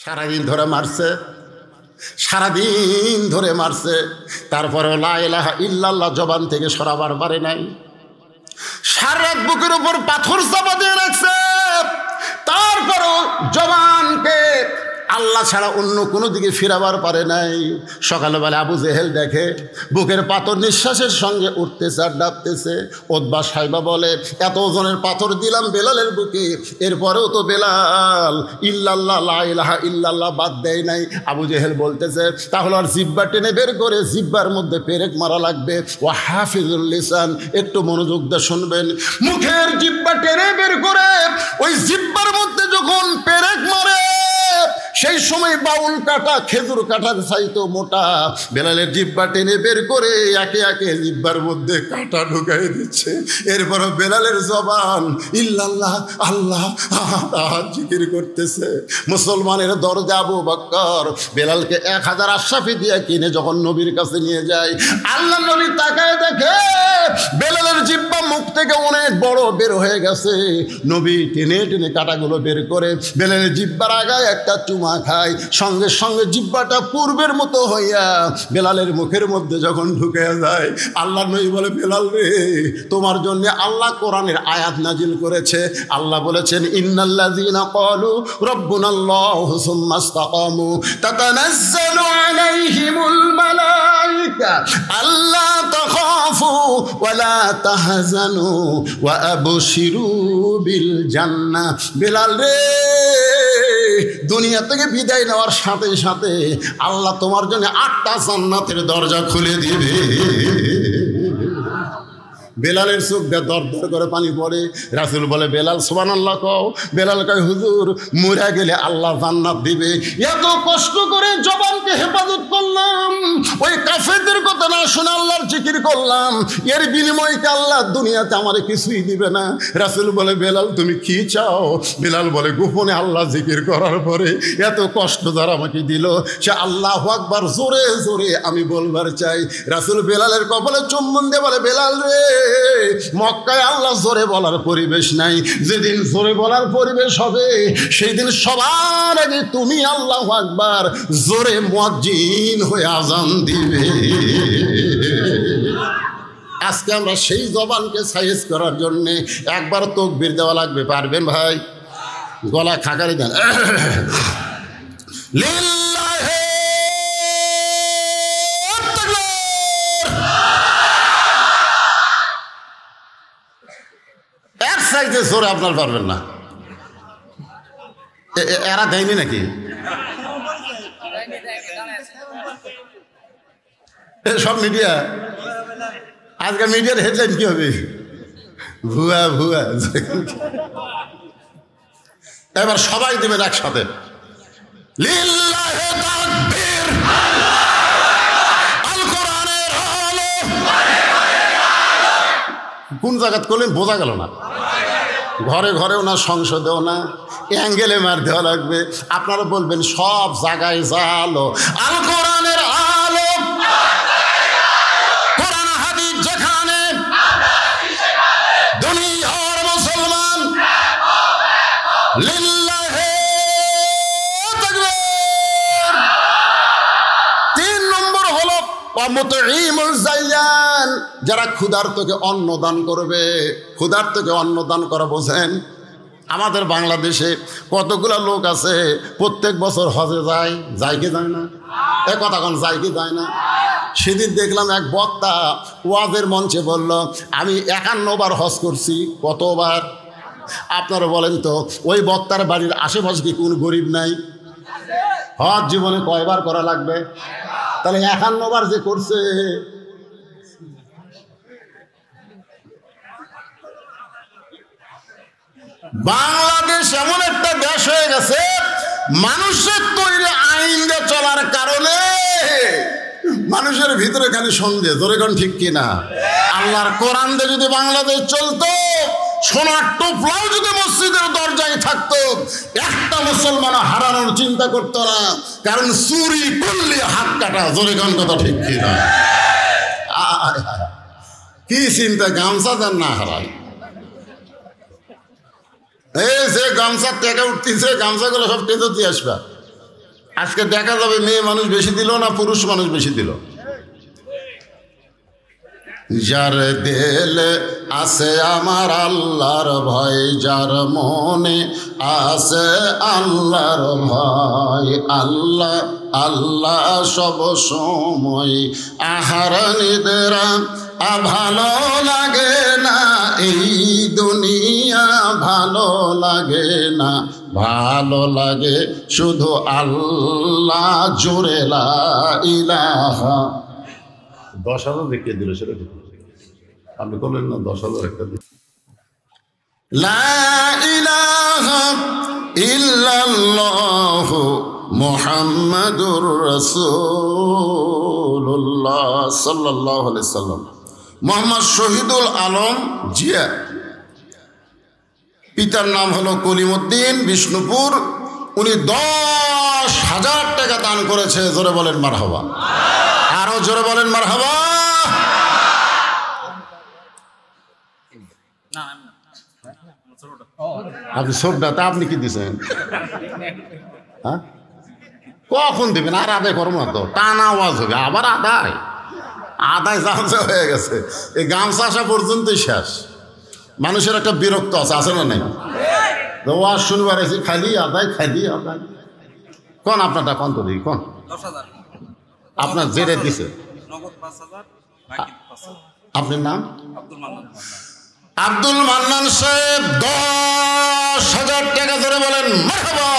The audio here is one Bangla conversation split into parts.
সারাদিন ধরে মারছে, সারাদিন ধরে মারছে, তারপরে লা ইলাহা ইল্লাল্লাহ জবান থেকে সরাবার পারে নাই। সারা রাত বুকের উপর পাথর চাপা দিয়ে রাখছে, তারপরও জবানকে আল্লাহ ছাড়া অন্য কোনো দিকে ফিরাবার পারে নাই। সকালবেলা আবু জেহেল দেখে বুকের পাথর নিঃশ্বাসের সঙ্গে উঠতেছে আর ডাবতেছে। ওতবা সাইবা বলে, এত ওজনের পাথর দিলাম বেলালের বুকে, এরপরেও তো বেলাল ইল্লাল্লাহ লা ইলাহা ইল্লাল্লাহ বাদ দেয় নাই। আবু জেহেল বলতেছে, তাহলে আর জিব্বা টেনে বের করে জিব্বার মধ্যে পেরেক মারা লাগবে। ও হাফিজুল লিসান, একটু মনোযোগ দিয়ে শুনবেন। মুখের জিব্বা টেনে বের করে ওই জিব্বার মধ্যে যখন পেরেক মারে, সেই সময় বাউল কাটা খেজুর কাটার চাইতো মোটা বেলালের জিব্বা টেনে বের করে একে একে জিব্বার মধ্যে কাটা ঢুকাই দিচ্ছে। এরপর বেলালের জবান ইল্লাল্লাহ আল্লাহ জিকির করতেছে। মুসলমানের দরজা আবু বকর বেলালকে 1000 আশরাফি দিয়ে কিনে যখন নবীর কাছে নিয়ে যায়, আল্লাহ নবী তাকায় দেখে বেলালের জিব্বা মুখ থেকে অনেক বড় বের হয়ে গেছে। নবী টেনে টেনে কাটাগুলো বের করে বেলালের জিব্বার আগায় একটা চুমা খায়, সঙ্গে সঙ্গে জিব্বাটা পূর্বের মতো হইয়া বেলালের মুখের মধ্যে যখন ঢুকে যায়, আল্লাহ নবী বলে, বেলাল রে, তোমার জন্য আল্লাহ কোরআনের আয়াত নাজিল করেছে। আল্লাহ বলেছেন, ইন্নাল্লাযীনা ক্বালু রাব্বুনাল্লাহু সুম্মা ইসতাকামু তাতানাজ্জালু আলাইহিমুল মালায়েকা আল্লা তাখাফু ওয়া লা তাহজানু ওয়া আবশিরু বিল জান্নাহ। বেলাল রে, দুনিয়া থেকে বিদায় নেওয়ার সাথে সাথে আল্লাহ তোমার জন্য 8টা জান্নাতের দরজা খুলে দিবে। বেলালের চোখ দিয়ে দর দর করে পানি পড়ে। রাসূল বলে, বেলাল সুবহানাল্লাহ কও। বেলাল কয়, হুজুর, মরে গেলে আল্লাহ জান্নাত দিবে। এত কষ্ট করে জবানকে হেফাজত করলাম, ওই কাফেরদের কথা না শুনে আল্লাহর জিকির করলাম, এর বিনিময়ে কি আল্লাহ দুনিয়াতে আমারে কিছুই দিবে না? রাসূল বলে, বেলাল তুমি কি চাও? বেলাল বলে, গোপনে আল্লাহ জিকির করার পরে এত কষ্ট যারা আমাকে দিল, সে আল্লাহু আকবার জোরে জোরে আমি বলবার চাই। রাসূল বেলালের কপালে চুম্বন দিয়ে বলে, বেলাল রে, মক্কায় আল্লাহ জোরে বলার পরিবেশ নাই। যেদিন জোরে বলার পরিবেশ হবে, সেই দিন সবার আগে তুমি আল্লাহু আকবার জোরে মুয়াজ্জিন হয়ে আজান দিবে। আজকে আমরা সেই জবানকে সাইজ করার জন্যে একবার তাকবীর দেওয়া লাগবে। পারবেন ভাই? গলা খাকারি দেন। জোরে আপনার পারবেন না, এরা দেয়নি নাকি? সব মিডিয়া, আজকে মিডিয়ার হেডলাইন কি হবে? ভুয়া ভুয়া। এবার সবাই দেবেন একসাথে, লিল্লাহি তাকবীর, আল কোরআনের আলো। কোন জায়গা করলেন বোঝা গেল না। ঘরে ঘরেও না, সংসদেও না, অ্যাঙ্গেলে মার দেওয়া লাগবে। আপনারা বলবেন সব জায়গায় জালো, আল কোরআনের আলো, কোরআন হাদিস যেখানে, দুনিয়ার মুসলমান লিল্লাহি তাকবীর। 3 নম্বর হলো মুতঈমুল জায়ান, যারা ক্ষুধার্তকে অন্ন দান করবে। ক্ষুধার্তকে অন্ন দান করা বোঝেন? আমাদের বাংলাদেশে কতগুলো লোক আছে প্রত্যেক বছর হজে যায়, যায় কি যায় না? এ কথা কোন যায় কি যায় না? সেদিন দেখলাম এক বক্তা ওয়াজের মঞ্চে বলল, আমি 51 বার হজ করছি। কতবার? আপনারা বলেন তো, ওই বক্তার বাড়ির আশেপাশে কি কোন গরিব নাই? হজ জীবনে কয়বার করা লাগবে? তাহলে 51 বার যে করছে, বাংলাদেশ এমন একটা দেশ হয়ে গেছে, মানুষের তৈরি আইন দিয়ে চলার কারণে মানুষের ভিতরে খালি সন্দেহ। ধরে কোন ঠিক কিনা? আল্লাহর কোরআন দিয়ে যদি বাংলাদেশ চলতো, সোনার টোপলাও যদি মসজিদের দরজায় থাকতো, একটা মুসলমান হারানোর চিন্তা করতো না। কারণ চুরি করলে হাত কাটা। জোরে কোন কথা ঠিক কিনা? কি চিন্তা, গামছা দেন না হারায়। এই যে গামছা টেকা উঠতেছে, গামছাগুলো সব টেজে দিয়ে আসবা। আজকে দেখা যাবে মেয়ে মানুষ বেশি দিল না পুরুষ মানুষ বেশি দিল। যার দিলে আছে আমার আল্লাহর ভয়, যার মনে আছে আল্লাহর ভয়, আল্লাহ আল্লাহ সব সময় আহার নিদ্রা ভালো লাগে না, এই দুনিয়া ভালো লাগে না, ভালো লাগে শুধু আল্লাহ জোরে লা ইলাহা। 10,000 দেখিয়ে দিল, সেটা আপনি করলেন না? 10,000 একটা দিন। লা ইলাহা ইল্লাল্লাহু মুহাম্মাদুর রাসূলুল্লাহ সাল্লাল্লাহু আলাইহি সাল্লাম। মোহাম্মদ শহীদুল আলম জিয়া, পিতার নাম হলো কলিমউদ্দিন, বিষ্ণুপুর। উনি 10,000 টাকা দান করেছে। জোরে বলেন মারহাবা, আরো জোরে বলেন মারহাবা। আপনি ছোটটা, আপনি কি দিচ্ছেন? হ্যাঁ, কখন দিবেন? আর আদায় করবো না তো, টানা আওয়াজ হবে আবার আদায়। আদায় জামসা হয়ে গেছে, এই গামছা আসা পর্যন্তই শেষ। মানুষের একটা বিরক্ত আছে না নাই? ওয়াজ শুনবার এসে খালি আদায়, খালি আদায়। কোন আপনারটা কোন তো দিই, কোন আপনার জেরে দিছে? আপনার নাম? আব্দুল মান্নান সাহেব 10,000 টাকা ধরে বলেন মারহাবা।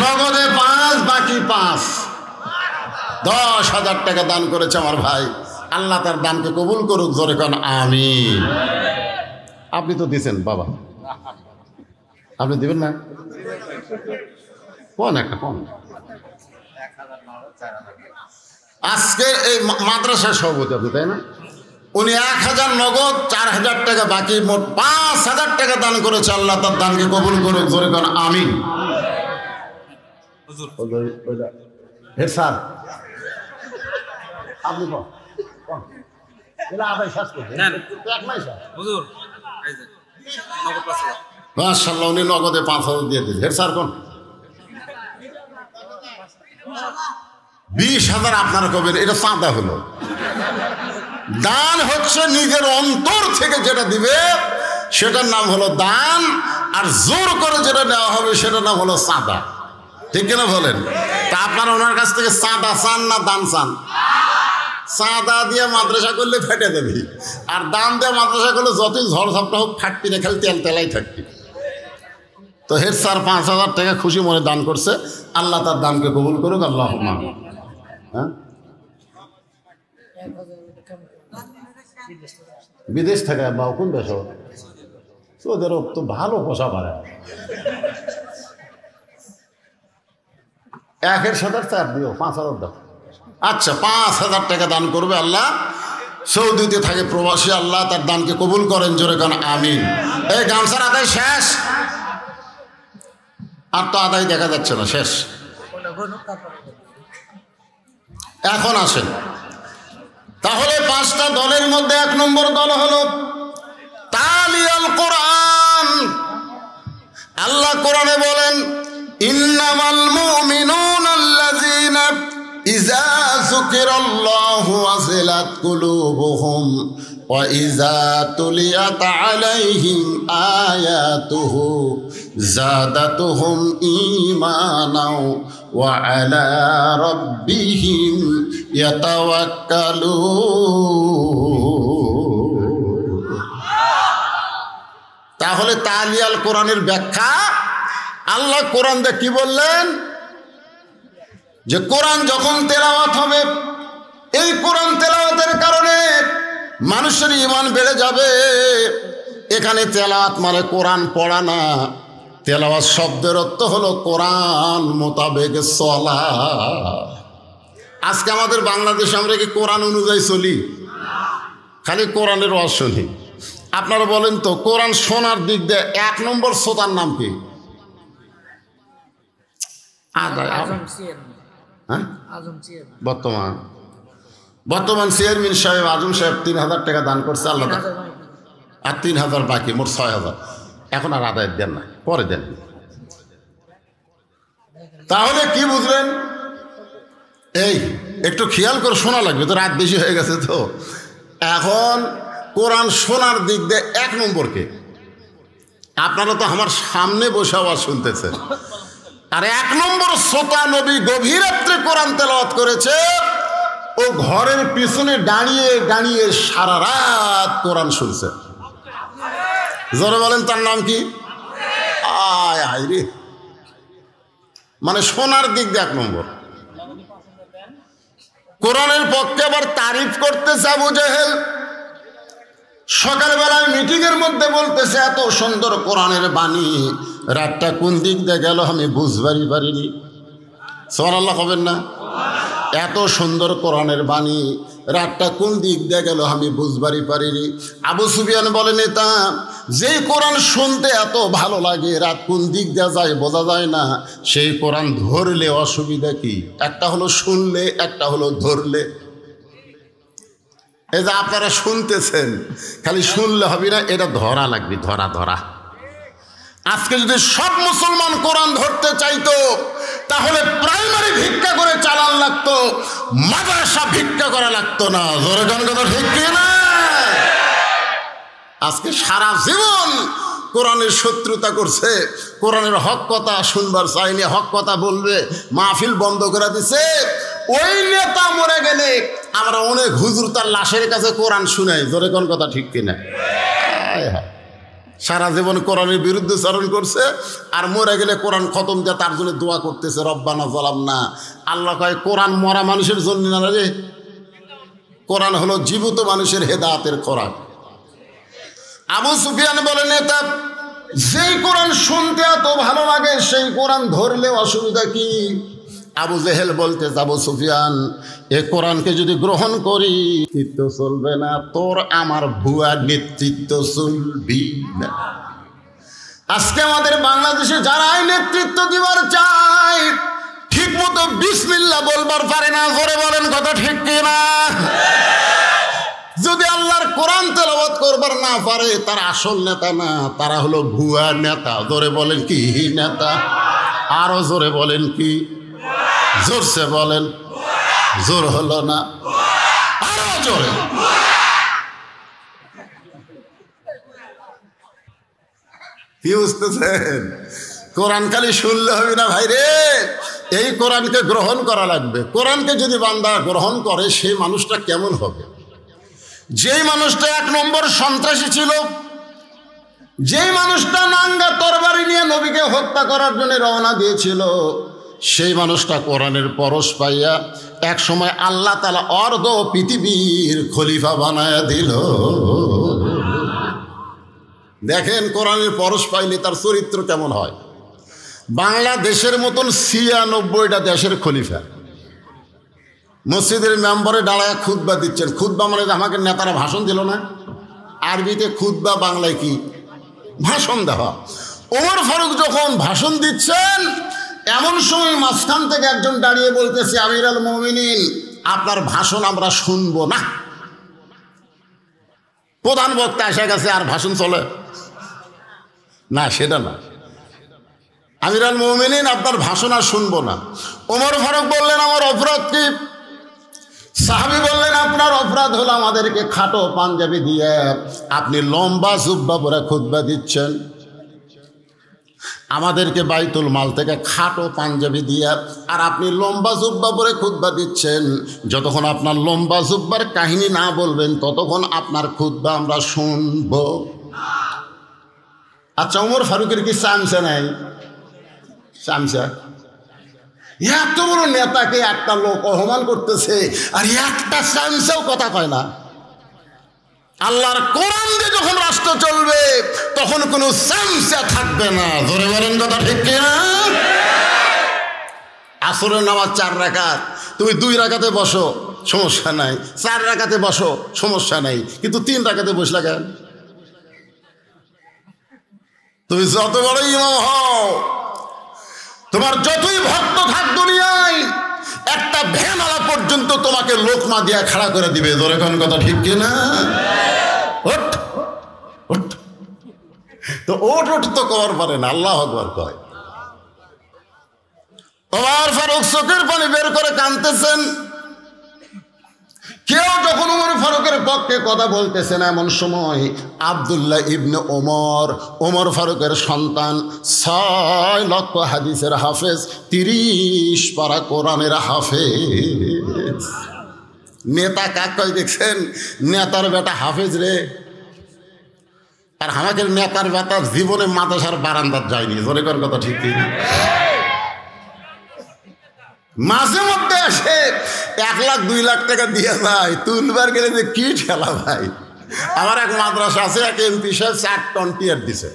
নগদে 5, বাকি 5, 10,000 টাকা দান করেছে আমার ভাই। আল্লাহ তার দানকে কবুল করুক, জোরে কোন আমিন। আপনি তো দিছেন বাবা, আপনি দিবেন না? কোন একটা কোন? আজকে এই মাদ্রাসার সভাপতি আপনি, তাই না? উনি 1,000 নগদ, 4,000 টাকা বাকি, মোট 5,000 টাকা দান করেছে। আল্লাহ তার দানকে কবুল করুক, জোরে কোন আমিন। হে স্যার, আপনি মাশাআল্লাহ, উনি নগদে 5,000 দিয়ে দিয়েছে। হেড স্যার কোন? 20,000 আপনারা কবেন, এটা চাঁদা হলো। দান হচ্ছে নিজের অন্তর থেকে যেটা দিবে সেটার নাম হলো দান, আর জোর করে যেটা নেওয়া হবে সেটার নাম হলো চাঁদা। ঠিক কিনা বলেন? তা আপনারা ওনার কাছ থেকে চাঁদা চান না দান চান? চাঁদা দিয়ে মাদ্রাসা করলে ফেটে দেবে, আর দান দিয়ে মাদ্রাসা করলে যতই ঝড় ঝাপটা হোক ফাটবি না, খালি তেল তেলাই থাকবি। তো হেড স্যার 5,000 টাকা খুশি মনে দান করছে। আল্লাহ তার দানকে কবুল করুক, আল্লাহ। হ্যাঁ, বিদেশ থেকে বা কোন দেশ? ওদের তো ভালো পোষা পারে, 1,000 4 দিও, 5,000 দাও। আচ্ছা, 5,000 টাকা দান করবে আল্লাহ। সৌদিতে থাকে প্রবাসী, আল্লাহ তার দানকে কবুল করেন, জোরে কান আমিন। এই গামছার আদায় শেষ, আর তো আদায় দেখা যাচ্ছে না, শেষ। এখন আসেন তাহলে 5টা দলের মধ্যে 1 নম্বর দল হলো তালিয়াল কোরআন। আল্লাহ কোরআনে বলেন, ইন্নামাল মুমিনুনা আল্লাযীনা ইযা যুকিরাল্লাহু ওয়াজিলাত কুলুবুহুম ওয়া ইযা তুলিয়াত আলাইহিম আয়াতুহু যাদাতুহুম ঈমানাও ওয়া আলা রাব্বিহিম ইয়াতাওয়াক্কালুন। তাহলে তালিয়াল কোরআনের ব্যাখ্যা, আল্লাহ কোরআন দিয়ে কি বললেন? যে কোরআন যখন তেলাওয়াত হবে, এই কোরআন তেলাওয়াতের কারণে মানুষের ঈমান বেড়ে যাবে। এখানে তেলাওয়াত মানে কোরআন পড়া না, তেলাওয়াত শব্দের অর্থ হলো কোরআন মোতাবেক চলা। আজকে আমাদের বাংলাদেশে আমরা কি কোরআন অনুযায়ী চলি? খালি কোরআনের ওয়াজ শুনি। আপনারা বলেন তো, কোরআন শোনার দিক দিয়ে 1 নম্বর শ্রোতার নাম কি? বর্তমান চেয়ারম্যান সাহেব আজম সাহেব 3,000 টাকা দান করছে আল্লাহ, আর 3,000 বাকি, মোট 6,000। এখন আর আদায় দেন না, পরে দেন। তাহলে কি বুঝলেন? এই একটু খেয়াল করে শোনা লাগবে, তো রাত বেশি হয়ে গেছে। তো এখন কোরআন শোনার দিক দিয়ে 1 নম্বরকে, আপনারা তো আমার সামনে বসে আওয়াজ শুনতেছেন, আর 1 নম্বর শ্রোতা নবী গভীর রাত্রে কোরআন তেলাওয়াত করেছে, ও ঘরের পিছনে দাঁড়িয়ে দাঁড়িয়ে সারা রাত কোরআন শুনছে। জোরে বলেন তার নাম কি? আয় আয় রে, মানে শোনার দিক দিয়ে 1 নম্বর। কোরআনের পক্ষে আবার তারিফ করতেছে আবু জেহেল। সকালবেলায় মিটিংয়ের মধ্যে বলতেছে এত সুন্দর কোরআনের বাণী, রাতটা কোন দিক দিয়ে গেল আমি বুঝবারই পারিনি। সুবহানাল্লাহ হবেন না? এত সুন্দর কোরআনের বাণী, রাতটা কোন দিক দিয়ে গেল আমি বুঝবারই পারিনি। আবু সুফিয়ান বলে, নেতা, যেই কোরআন শুনতে এত ভালো লাগে, রাত কোন দিক দিয়ে যায় বোঝা যায় না, সেই কোরআন ধরলে অসুবিধা কি? একটা হলো শুনলে, একটা হলো ধরলে। এই যে আপনারা শুনতেছেন, খালি শুনলে হবে না, এটা ধরা লাগবে, ধরা ধরা। আজকে যদি সব মুসলমান কোরআন ধরতে চাইতো, তাহলে প্রাইমারি ভিক্ষা করে চালান লাগতো, মাদ্রাসা ভিক্ষা করা লাগতো না। জোরে গান কথা ঠিক কি না? আজকে সারা জীবন কোরআনের শত্রুতা করছে, কোরআনের হক কথা শুনবার চাইনি, হক কথা বলবে, মাহফিল বন্ধ করে দিছে। ওই নেতা মরে গেলে আমরা অনেক হুজুর তার লাশের কাছে কোরআন শুনাই। জোরে কোন কথা ঠিক কিনা? সারা জীবন কোরআনের বিরুদ্ধে চারণ করছে, আর মরে গেলে কোরআন খতম দিয়ে তার জন্য দোয়া করতেছে, রব্বানা যালামনা। আল্লাহ কয় কোরআন মরা মানুষের জন্য না রে, কোরআন হলো জীবিত মানুষের হেদায়েতের কোরআন। আবু সুফিয়ান বলে, নেতা, যেই কোরআন শুনতে এত ভালো লাগে, সেই কোরআন ধরলে অসুবিধা কি? আবু জেহেল বলতে, আবু সুফিয়ান, এ কোরআনকে যদি গ্রহণ করি, নেতৃত্ব চলবে না, তোর আমার ভুয়া নেতৃত্ব চলবি না। আজকে আমাদের বাংলাদেশে যারাই নেতৃত্ব দিবার চায়, ঠিক মতো বিসমিল্লাহ বলবার পারে না। জোরে বলেন কথা ঠিক কিনা? যদি আল্লাহর কোরআন তেলাওয়াত করবার না পারে, তারা আসল নেতা না, তারা হলো ভুয়া নেতা। জোরে বলেন কি নেতা? আরো জোরে বলেন কি? জোরসে বলেন, জোর হলো না, আরো জোরে। কি বুঝতেছেন? কোরআন খালি শুনলে হবে না ভাই রে, এই কোরআনকে গ্রহণ করা লাগবে। কোরআনকে যদি বান্দা গ্রহণ করে, সেই মানুষটা কেমন হবে? যেই মানুষটা 1 নম্বর সন্ত্রাসী ছিল, যেই মানুষটা নাঙ্গা তরবারি নিয়ে নবীকে হত্যা করার জন্য রওনা দিয়েছিল, সেই মানুষটা কোরআনের পরশ পাইয়া এক সময় আল্লাহ তাআলা অর্ধ পৃথিবীর খলিফা বানায়া দিল। দেখেন কোরআনের পরশ পাইলে তার চরিত্র কেমন হয়। বাংলাদেশের মতন 96টা দেশের খলিফা মসজিদের মেম্বারে দাঁড়ায় খুতবা দিচ্ছেন। খুতবা মানে আমাকে নেতারা ভাষণ দিল না, আরবিতে খুতবা, বাংলায় কি? ভাষণ দেওয়া। ওমর ফারুক যখন ভাষণ দিচ্ছেন, এমন সময় মাঝখান থেকে একজন দাঁড়িয়ে বলতেছে, আমিরুল মুমিনিন, আপনার ভাষণ আমরা শুনবো না। প্রধান বক্তা এসে গেছে, আর ভাষণ চলে না, সেটা না। আমিরুল মুমিনিন, আপনার ভাষণ আর শুনবো না। ওমর ফারুক বললেন, আমার অপরাধ কি? সাহাবী বললেন, আপনার অপরাধ হলো আমাদেরকে খাটো পাঞ্জাবি দিয়ে আপনি লম্বা জুব্বা পরে খুতবা দিচ্ছেন, আমাদেরকে বাইতুল মাল থেকে খাটো পাঞ্জাবি দিয়ে আর আপনি লম্বা জুব্বা পরে খুতবা দিচ্ছেন। যতক্ষণ আপনার লম্বা জুব্বার কাহিনী না বলবেন, ততক্ষণ আপনার খুতবা আমরা শুনব। আচ্ছা, ওমর ফারুকের কি চামচা নাই? চামচা? এত বড় নেতাকে একটা লোক অপমান করতেছে, আর একটা চামচাও কথা কয় না। আল্লাহর কোরআন দিয়ে যখন রাষ্ট্র চলবে, তখন কোনো চামচা থাকবে না। ধরে বলেন কথা ঠিক কিনা? আসরের নামাজ 4 রাকাত, তুমি 2 রাকাতে বসো, সমস্যা নাই। 4 রাকাতে বসো, সমস্যা নাই। কিন্তু 3 রাকাতে বসলা কেন? তুমি যত বড় ইমাম হও, তোমার যতই ভক্ত থাক দুনিয়ায়, একটা ভ্যানওয়ালা পর্যন্ত তোমাকে লোকমা দিয়া খাড়া করে দিবে। ধরে কোন কথা ঠিক কিনা? ওঠ ওঠ, তো ওঠ ওঠ তো কর পারে না, আল্লাহু আকবার কয়। ওমর ফারুক চোখের পানি বের করে কাঁদতেছেন। কেউ যখন ওমর ফারুকের পক্ষে কথা বলতেছে না, এমন সময় আব্দুল্লাহ ইবনে ওমর ফারুকের সন্তান, 6 লক্ষ হাদিসের হাফেজ, 30 পারা কোরআনের হাফেজ। নেতা কাক কয় দেখছেন? নেতার বেটা হাফেজ রে। আর আমাদের নেতার বেটা জীবনে মাদ্রাসার বারান্দার যায়নি। জোরে কর কথা ঠিক কি? মাঝে মধ্যে আসে 1 লাখ 2 লাখ টাকা দিয়ে যায়, তুলবার গেলে যে কি ঠেলা ভাই। আমার এক মাদ্রাসা আছে, এক এমপি সাহেব 4 টন টিয়ার দিছে।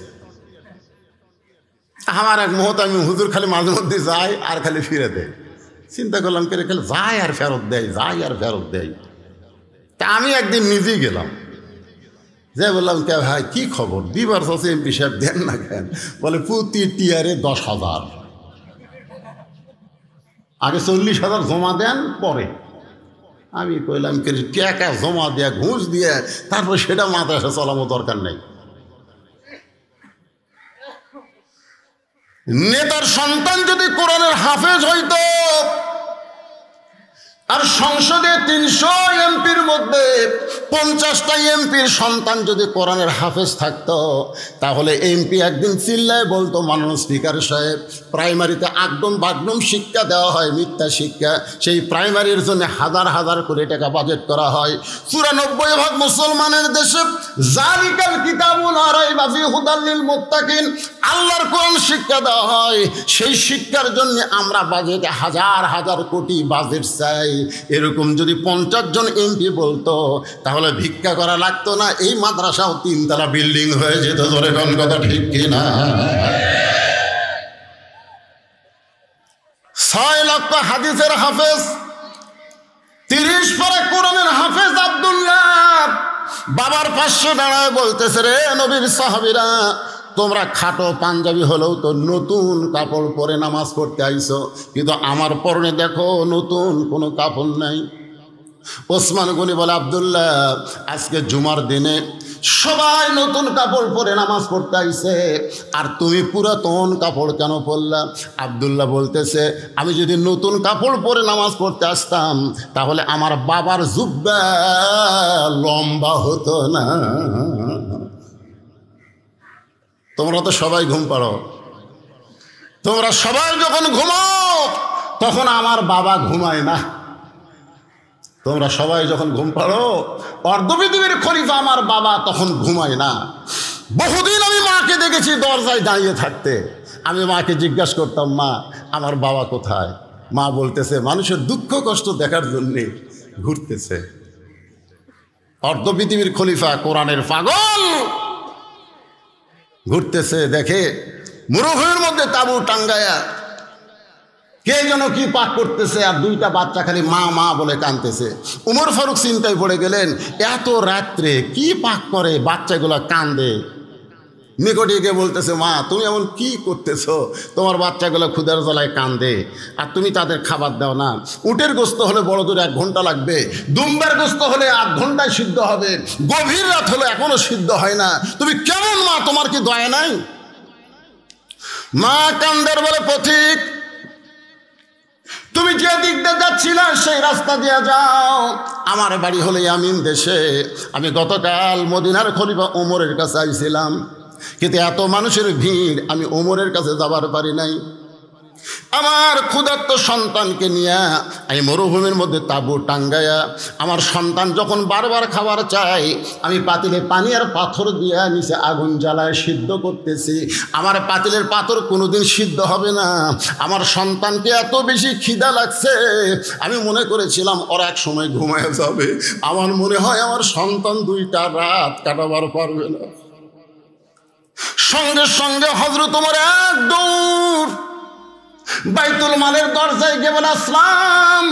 আমার এক মুহূর্তে আমি হুজুর খালি মাঝে মধ্যে যাই আর খালি ফিরে দেয়। চিন্তা করলাম করে খালি যায় আর ফেরত দেয়, যায় আর ফেরত দেয়। তা আমি একদিন নিজেই গেলাম, যে বললাম কে ভাই কি খবর, দিবার চাষে এমপি সাহেব দেন না কেন? বলে প্রতি টিয়ারে 10,000, আগে 40,000 জমা দেন পরে। আমি কইলাম টাকা জমা দেয়া ঘুষ দিয়ে তারপর সেটা মাদ্রাসা চালানো দরকার নেই। নেতার সন্তান যদি কোরআনের হাফেজ হইতো, আর সংসদে 300 এমপির মধ্যে 50টা এমপির সন্তান যদি কোরআনের হাফেজ থাকতো, তাহলে এমপি একদিন চিল্লায় বলতো, মাননীয় স্পিকার সাহেব, প্রাইমারিতে আগডম বাগডম শিক্ষা দেওয়া হয়, মিথ্যা শিক্ষা, সেই প্রাইমারির জন্য হাজার হাজার কোটি টাকা বাজেট করা হয়। 94% মুসলমানের দেশে জালিকাল কিতাবুল লা রাইবা ফিহি হুদাল লিল মুত্তাকিন, আল্লাহর কোরআন শিক্ষা দেওয়া হয়। সেই শিক্ষার জন্য আমরা বাজেটে হাজার হাজার কোটি বাজেট চাই। এরকম যদি 50 জন এমপি বলতো, তাহলে ভিক্ষা করা লাগতো না, এই মাদ্রাসাও 3 তলা বিল্ডিং হয়ে যেত। ধরে কোন কথা ঠিক কিনা? 6 লক্ষ হাদিসের হাফেজ, 30 পারা কোরআনের হাফেজ আব্দুল্লাহ বাবার পাশে দাঁড়ায় বলতেছে, রে নবীর সাহাবীরা, তোমরা খাটো পাঞ্জাবি হলেও তো নতুন কাপড় পরে নামাজ পড়তে আইছো, কিন্তু আমার পরনে দেখো নতুন কোনো কাপড় নাই। ওসমান গনি বলে, আব্দুল্লাহ, আজকে জুমার দিনে সবাই নতুন কাপড় পরে নামাজ পড়তে আইছে, আর তুমি পুরাতন কাপড় কেন পরলা? আব্দুল্লাহ বলতেছে, আমি যদি নতুন কাপড় পরে নামাজ পড়তে আসতাম, তাহলে আমার বাবার জুব্বা লম্বা হতো না। তোমরা তো সবাই ঘুম পাড়ো, তোমরা সবাই যখন ঘুমাও তখন আমার বাবা ঘুমায় না। তোমরা সবাই যখন ঘুম পাড়ো, অর্ধপৃথিবীর খলিফা আমার বাবা তখন ঘুমায় না। বহুদিন আমি মাকে দেখেছি দরজায় দাঁড়িয়ে থাকতে। আমি মাকে জিজ্ঞাসা করতাম, মা আমার বাবা কোথায়? মা বলতেছে, মানুষের দুঃখ কষ্ট দেখার জন্যে ঘুরতেছে। অর্ধপৃথিবীর খলিফা, কোরআনের পাগল, ঘুরতেছে, দেখে মরুভূমির মধ্যে তাঁবু টাঙ্গায়া কে যেন কি পাক করতেছে, আর 2টা বাচ্চা খালি মা মা বলে কাঁদতেছে। উমর ফারুক চিন্তায় পড়ে গেলেন, এত রাত্রে কি পাক করে, বাচ্চাগুলা কান্দে। নিকটে গিয়ে বলতেছে, মা তুমি এমন কি করতেছো? তোমার বাচ্চাগুলো ক্ষুধার জ্বালায় কান্দে, আর তুমি তাদের খাবার দাও না। উটের গোস্ত হলে বড় দূর 1 ঘন্টা লাগবে, দুম্বার গোস্ত হলে 8 ঘন্টায় সিদ্ধ হবে, গভীর রাত হলে এখনো সিদ্ধ হয় না। তুমি কেমন মা, তোমার কি দয়া নাই? মা কান্দের বলে, পথিক, তুমি যে দিক দিয়ে যাচ্ছিলে সেই রাস্তা দিয়ে যাও। আমার বাড়ি হলো ইয়ামিন দেশে। আমি গতকাল মদিনার খলিফা ওমরের কাছে আইছিলাম, কিন্তু এত মানুষের ভিড়, আমি ওমরের কাছে যাবার পারি নাই। আমার ক্ষুধার্ত সন্তানকে নিয়ে আমি মরুভূমির মধ্যে তাঁবু টাঙ্গায়া, আমার সন্তান যখন বারবার খাবার চাই, আমি পাতিলে পানি আর পাথর দিয়ে নিচে আগুন জ্বালায় সিদ্ধ করতেছি। আমার পাতিলের পাথর কোনোদিন সিদ্ধ হবে না। আমার সন্তানকে এত বেশি খিদা লাগছে, আমি মনে করেছিলাম ওরা এক সময় ঘুমায় যাবে। আমার মনে হয় আমার সন্তান 2টা রাত কাটাবার পারবে না। সঙ্গে সঙ্গে হযরত ওমর এক দৌড় বাইতুল মালের দরজায় গিয়ে বলে, আসলাম।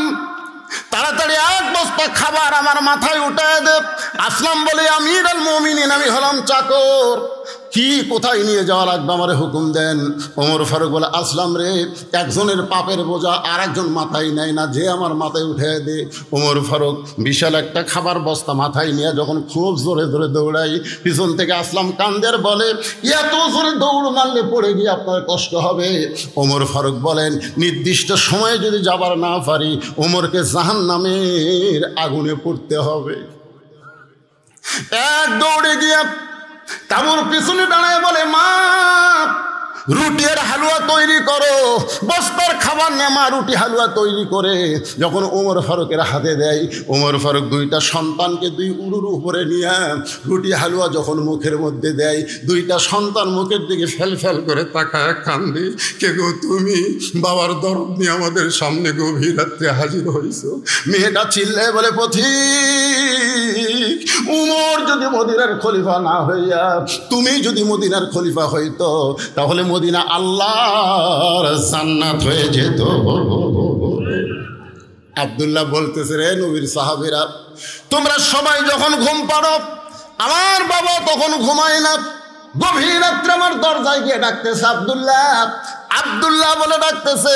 তাড়াতাড়ি এক বস্তা খাবার আমার মাথায় উঠায় দে। আসলাম বলে আমির আল মুমিনিন, আমি হলাম চাকর, কি কোথায় নিয়ে যাওয়া লাগবে আমার হুকুম দেন। ওমর ফারুক বলে আসলাম রে, একজনের পাপের বোঝা আর একজন মাথায় নেয় না, যে আমার মাথায় উঠে দে। ওমর ফারুক বিশাল একটা খাবার বস্তা মাথায় নিয়ে যখন খুব জোরে জোরে দৌড়াই, পিছন থেকে আসলাম কান্দের বলে এত জোরে দৌড় মারলে পড়ে গিয়ে আপনার কষ্ট হবে। ওমর ফারুক বলেন নির্দিষ্ট সময়ে যদি যাবার না পারি ওমরকে জাহান্নামের আগুনে পড়তে হবে। এক দৌড়ে গিয়ে তাবুর পিছনে দাঁড়ায় বলে মা রুটি আর হালুয়া তৈরি করো। বস্তার খাবার নেমা রুটি হালুয়া তৈরি করে যখন ওমর ফারুকের হাতে দেয়, ওমর ফারুক দুইটা সন্তানকে দুই উড়ুর উপরে নিয়ে রুটি হালুয়া যখন মুখের মধ্যে দেয়, দুইটা সন্তান মুখের দিকে ফেল ফেল করে তাকায় কান্দে, কে গো তুমি? বাবার দরদ নিয়ে আমাদের সামনে গভীর রাত্রে হাজির হয়েছো। মেয়েটা চিল্লায় বলে পথিক, উমর যদি মদিনার খলিফা না হইয়া তুমি যদি মদিনার খলিফা হইতো তাহলে মদিনা আল্লাহর জান্নাত হয়ে যেত। আব্দুল্লাহ বলতেছে রে নবীর সাহাবীরা, তোমরা সবাই যখন ঘুম পাড়ো আমার বাবা তখন ঘুমায় না, গভীর রাত্রে আমার দরজায় গিয়ে ডাকতেছে আব্দুল্লাহ আব্দুল্লাহ বলে ডাকতেছে।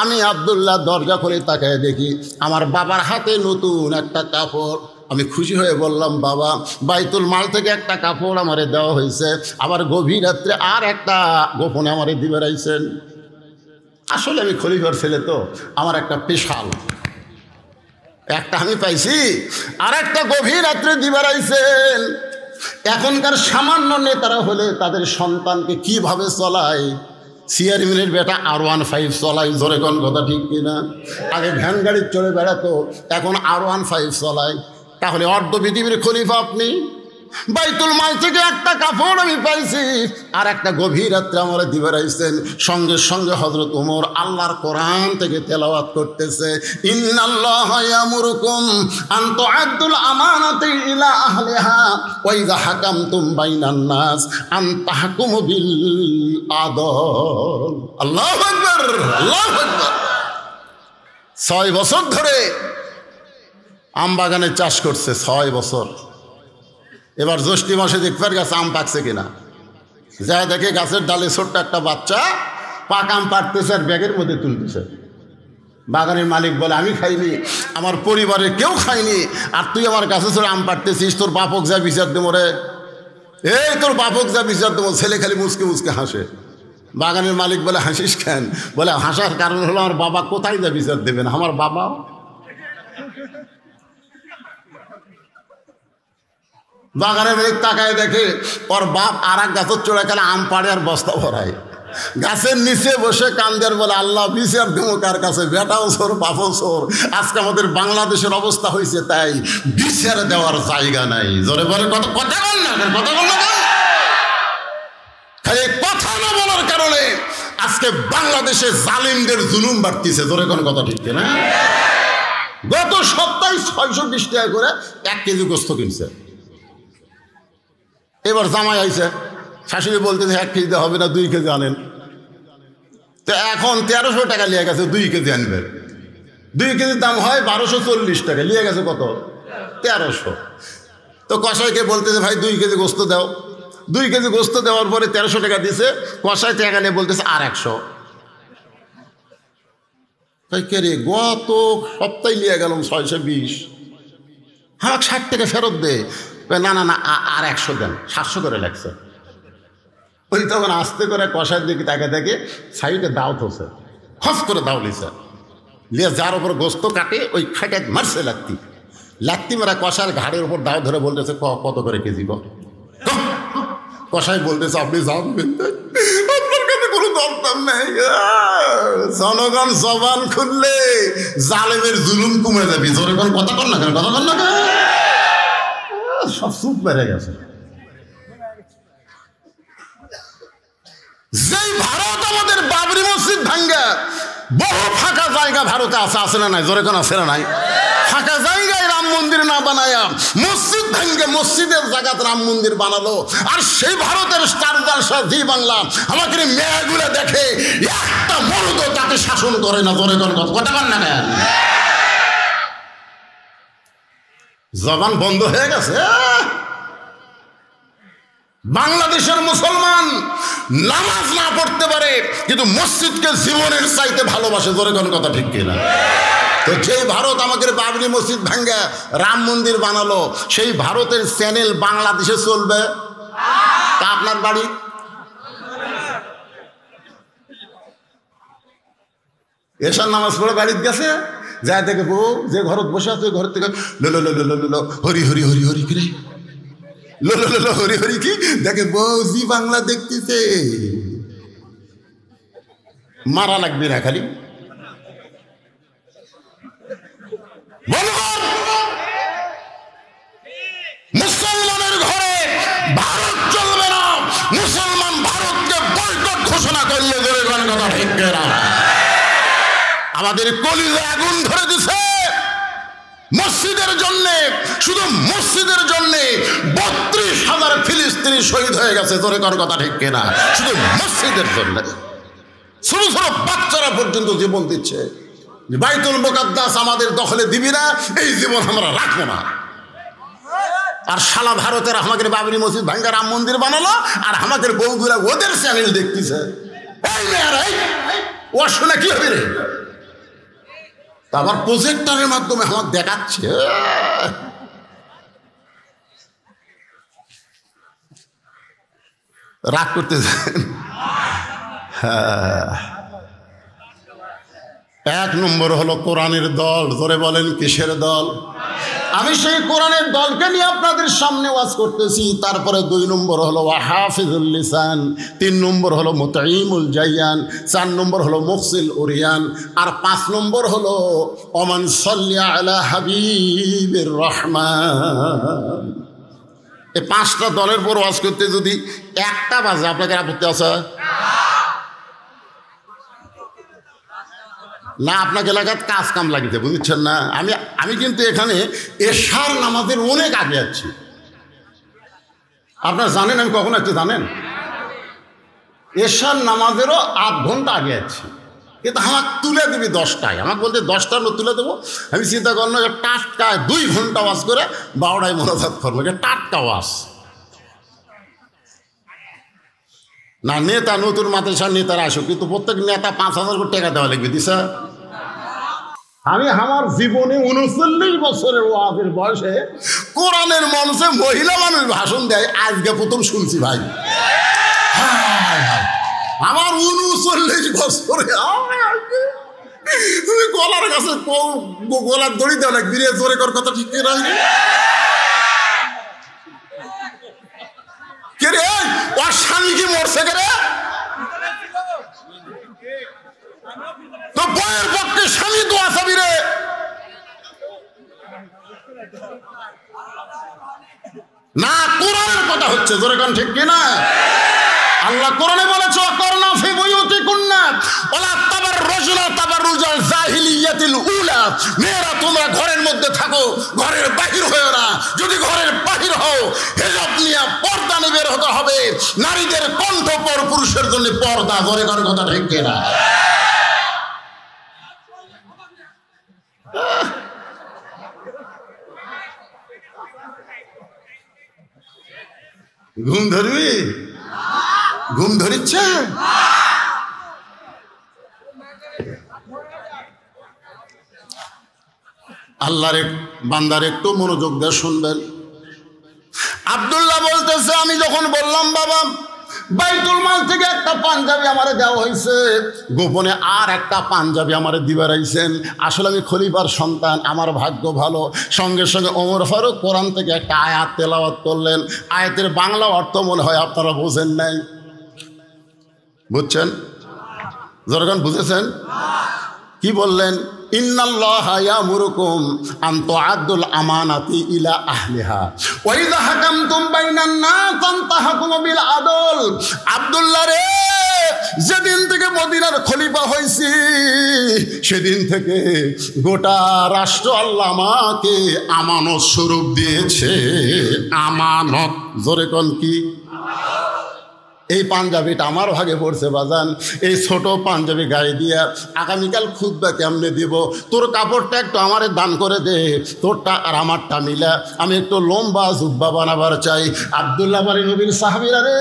আমি আব্দুল্লাহ দরজা খুলে তাকায় দেখি আমার বাবার হাতে নতুন একটা কাপড়। আমি খুশি হয়ে বললাম বাবা বাইতুল মাল থেকে একটা কাপড় আমারে দেওয়া হয়েছে, আবার গভীর রাত্রে আর একটা গোপনে আমারে দিবে রাইছেন। আসলে আমি খলিফার ছেলে তো, আমার একটা পেশাল একটা আমি পাইছি, আর একটা গভীর রাত্রে দিবে রাইছেন। এখনকার সামান্য নেতারা হলে তাদের সন্তানকে কিভাবে চলায়, চেয়ারম্যানের বেটা R15 চলায়, জোরে কোন কথা ঠিক কিনা? আগে ভ্যান গাড়ি চড়ে বেড়াতো, এখন R15 চলায়। তাহলে অর্ধ পৃথিবীর খলিফা আপনি। বাইতুল মাল থেকে একটা কাপড় আমি পাইছি, আর একটা গভীর রাত্রে আমার দিবে রাইছেন। সঙ্গে সঙ্গে হযরত ওমর আল্লাহর কোরআন থেকে তেলাওয়াত করতেছে, ইন্নাল্লাহা ইয়ামুরুকুম আন তুআদ্দুল আমানাতি ইলা আহলিহা ওয়া ইযা হাকামতুম বাইনান নাস আন তাহকুমু বিল আদল। আল্লাহু আকবার, আল্লাহু আকবার। 6 বছর ধরে আম বাগানে চাষ করছে, 6 বছর। এবার জ্যৈষ্ঠী মাসে দেখবার গাছে আম পাকছে কিনা, যা দেখে গাছের ডালে ছোট্ট একটা বাচ্চা পাক আম পাড়তেছে আর ব্যাগের মধ্যে তুলতেছে। বাগানের মালিক বলে আমি খাইনি, আমার পরিবারের কেউ খাইনি, আর তুই আমার গাছে ছোট আম পাড়তেছিস, তোর বাপক যা বিচার দেবো রে, এই তোর বাপক যা বিচার দেবো। ছেলে খালি মুচকে মুচকে হাসে। বাগানের মালিক বলে হাসিস কেন? বলে হাসার কারণ হলো আমার বাবা কোথায় যা বিচার দেবেন, আমার বাবা। বাগানের মালিক তাকায় দেখে ওর বাপ আর এক গাছের চোড়া খেলে আম পাড়ে আর বস্তা ভরায়। গাছের নিচে বসে কান্দের বলে আল্লাহ বিচার দেবো কার কাছে, বেটাও চোর বাপও চোর। আজকে আমাদের বাংলাদেশের অবস্থা হয়েছে তাই, বিচার দেওয়ার জায়গা নাই। জোরে বলে কথা কথা বল না, কথা বল না। খালি কথা না বলার কারণে আজকে বাংলাদেশে জালিমদের জুলুম বাড়তিছে। জোরে কোন কথা ঠিক না? গত সপ্তাহে 620 টাকা করে 1 কেজি গোস্ত কিনছে। এবার জামাই আইছে, শাশুড়ি বলতেছে 1 কেজি হবে না, 2 কেজি আনেন। তো এখন 1300 টাকা লিয়ে গেছে, 2 কেজি আনবে। 2 কেজির দাম হয় 1240 টাকা, লিয়ে গেছে কত? 1300। তো কসাইকে বলতেছে ভাই 2 কেজি গোস্ত দাও। 2 কেজি গোস্ত দেওয়ার পরে 1300 টাকা দিছে। কসাই টাকা নিয়ে বলতেছে আর 100। তাই কে রে, গত সপ্তাহে লিয়ে গেলাম 620, আমাকে 60 টাকা ফেরত দে। না না না আর 100 দেন, 700 করে লাগছে। ওই তখন আস্তে করে কষার দিকে তাকে দেখে সাইডে দাও থসে, খস করে দাও লিছে, লিয়ে যার উপর গোস্ত কাটে ওই খাইটা মারছে লাত্তি। লাত্তি মারা কষার ঘাড়ের উপর দাও ধরে বলতেছে কত করে কেজি কর। কষাই বলতেছে আপনি জানবেন, আপনার কাছে কোনো দরকার নেই। জনগণ জবান খুললে জালেমের জুলুম কমে যাবে। জোরে কোন কথা কর না কেন, কথা কর না কেন, সব চুপ মেরে গেছে। যেই ভারত আমাদের বাবরি মসজিদ ভাঙ্গা, বহু ফাঁকা জায়গা ভারতে আছে না নাই? জোরে কোন আছে না নাই? ফাঁকা জায়গায় রাম মন্দির না বানায়া মসজিদ ভাঙ্গে মসজিদের জায়গাতে রাম মন্দির বানালো। আর সেই ভারতের স্টার জলসা জি বাংলা আমাকে মেয়েগুলো দেখে, একটা মরদ তাকে শাসন করে না। জোরে কোন কথা কর না কেন? জবান বন্ধ হয়ে গেছে। বাংলাদেশের মুসলমান নামাজ না পড়তে পারে কিন্তু মসজিদকে জীবনের চাইতে ভালোবাসে। জোরে কোন কথা ঠিক কিনা? তো যেই ভারত আমাদের বাবরি মসজিদ ভাঙ্গা রাম মন্দির বানালো, সেই ভারতের চ্যানেল বাংলাদেশে চলবে? তা আপনার বাড়ি এসার নামাজ পড়ে বাড়িতে গেছে, যা দেখে বউ যে ঘরত বসে আছে ঘর থেকে লো লো লো লো লো লো হরি হরি হরি হরি কিরে লো লো লো হরি হরি কি দেখে বউ জি বাংলা দেখতেছে। মারা লাগবে না খালি মুসলমানের ঘরে ভারত চলবে না। মুসলমান ভারতকে বয়কট ঘোষণা করলে ধরে কথা ঠিক না। আমাদের কলিজে আগুন ধরে দিছে মসজিদের জন্য, শুধু মসজিদের জন্য 32,000 ফিলিস্তিনি শহীদ হয়ে গেছে। ধরে কোন কথা ঠিক কিনা? শুধু মসজিদের জন্য ছোট ছোট বাচ্চারা পর্যন্ত জীবন দিচ্ছে। বাইতুল মুকাদ্দাস আমাদের দখলে দিবি না, এই জীবন আমরা রাখবো না। আর সারা ভারতের আমাদের বাবরি মসজিদ ভাঙ্গা রাম মন্দির বানালো, আর আমাদের বউগুলা ওদের চ্যানেল দেখতেছে। এই মেয়েরা ও শুনে কি হবে রে? আবার প্রজেক্টরের মাধ্যমে আমার দেখাচ্ছে। রাগ করতেছেন? হ্যাঁ, 1 নম্বর হলো কোরআনের দল। ধরে বলেন কিসের দল? আমি সেই কোরআনের দলকে নিয়ে আপনাদের সামনে ওয়াজ করতেছি। তারপরে 2 নম্বর হলো ওয়াহাফিজুল লিসান, 3 নম্বর হলো মুতাইমুল জাইয়ান, 4 নম্বর হলো মুফসিল উরিয়ান, আর 5 নম্বর হলো ওমান সাল্লি আলা হাবিবির রহমান। এই 5টা দলের পর ওয়াজ করতে যদি 1টা বাজে আপনাদের আপত্তি আছে না? আপনাকে এলাকার কাজ কাম লাগিতে বুঝছেন না? আমি কিন্তু এখানে এশার নামাজের অনেক আগে আছি। আপনারা জানেন আমি কখন আছি জানেন? এশার নামাজেরও 8 ঘন্টা আগে আছি। কিন্তু আমাকে তুলে দিবি 10টায়। আমাকে বলতে 10টার মধ্যে তুলে দেবো। আমি চিন্তা করলাম যে টাটকায় 2 ঘন্টা ওয়াজ করে 12টায় মোনাজাত করবো। টাটকা ওয়াজ না। নেতা নতুন মাদ্রাসার নেতারা আসুক, কিন্তু প্রত্যেক নেতা 5,000 করে টাকা দেওয়া লাগবে দিশা। আমি আমার জীবনে 39 বছরের ওয়াজের বয়সে কোরআনের মঞ্চে মহিলা মানুষ ভাষণ দেয় আজকে প্রথম শুনছি ভাই। আমার 39 বছরে তুমি গলার কাছে গলার দড়ি দেওয়া লাগবি রে। জোরে কর কথা ঠিক না? কে রে ওর স্বামী কি মরছে কে রে? তো বইয়ের পক্ষে স্বামী দোয়া চাবি রে। না, কোরআনের কথা হচ্ছে। জোরে কোন ঠিক কিনা? আল্লাহ কোরআনে বলেছে করনা ফি বুয়ুতিকুন্না ওয়ালা তাবাররুজনা তাবাররুজাল জাহিলিয়াতিল উলা। মেয়েরা তোমরা ঘরের মধ্যে থাকো, ঘরের বাহির হও না। যদি ঘরের বাহির হও হিজাব নিয়ে পর্দা নিয়ে বের হতে হবে। নারীদের কণ্ঠ পর পুরুষের জন্য পর্দা। জোরে কোন কথা ঠিক কিনা? ঘুম ধরবি? ঘুম ধরিচ্ছে? আল্লাহর বান্দার একটু মনোযোগ দিয়ে শুনবেন। আব্দুল্লাহ বলতেছে আমি যখন বললাম বাবা বাইতুল মাল থেকে একটা পাঞ্জাবি আমারে দেওয়া হয়েছে, গোপনে আর একটা পাঞ্জাবি আমারে দিবার আইছেন। আসলে আমি খলিফার সন্তান, আমার ভাগ্য ভালো। সঙ্গে সঙ্গে ওমর ফারুক কোরআন থেকে একটা আয়াত তেলাওয়াত করলেন। আয়াতের বাংলা অর্থ মনে হয় আপনারা বোঝেন নাই। বুঝছেন? যখন বুঝেছেন কি বললেন? ইন্নাল্লাহা ইয়ামুরুকুম আন তুআদ্দুল আমানাতি ইলা আহলিহা ওয়া ইযা হাকামতুম বাইনান নাস আন তাহকুমু বিল আদল। আব্দুল্লাহ রে, যেদিন থেকে মদিনার খলিফা হইছি সেদিন থেকে গোটা রাষ্ট্র আল্লাহ আমাকে আমানত স্বরূপ দিয়েছে। আমানত। জোরে কোন কি? এই পাঞ্জাবিটা আমার ভাগে পড়ছে বাজান, এই ছোট পাঞ্জাবি গায়ে দিয়া আগামীকাল খুতবা কেমনে দিব, তোর কাপড়টা একটু আমারে দান করে দে, তোরটা আর আমারটা মিলা আমি একটু লম্বা জুব্বা বানাবার চাই। আব্দুল্লাহ বাড়ি নবীর সাহাবীরা রে,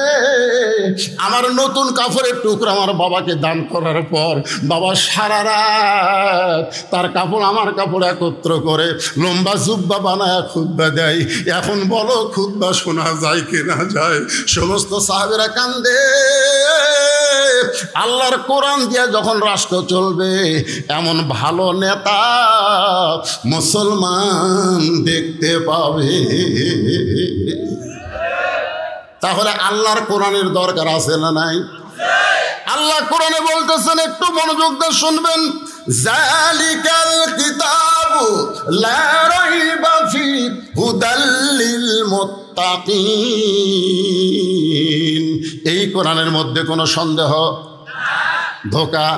আমার নতুন কাপড়ের টুকরা আমার বাবাকে দান করার পর বাবা সারা রাত তার কাপড় আমার কাপড় একত্র করে লম্বা জুব্বা বানায় খুতবা দেয়। এখন বলো খুতবা শোনা যায় কি না যায়? সমস্ত সাহাবীরা কান্দে। আল্লাহর কোরআন দিয়ে যখন রাষ্ট্র চলবে, এমন ভালো নেতা মুসলমান দেখতে পাবে। তাহলে আল্লাহর কোরআনের দরকার আছে না নাই? আল্লাহ কোরআনে বলতেছেন, একটু মনোযোগ দিয়ে শুনবেন, জালিকাল কিতাবু লা রাইবা ফি হুদাল লিল মুত্তাকিন। এই কোরআনের মধ্যে কোনো সন্দেহ, ধোঁকা,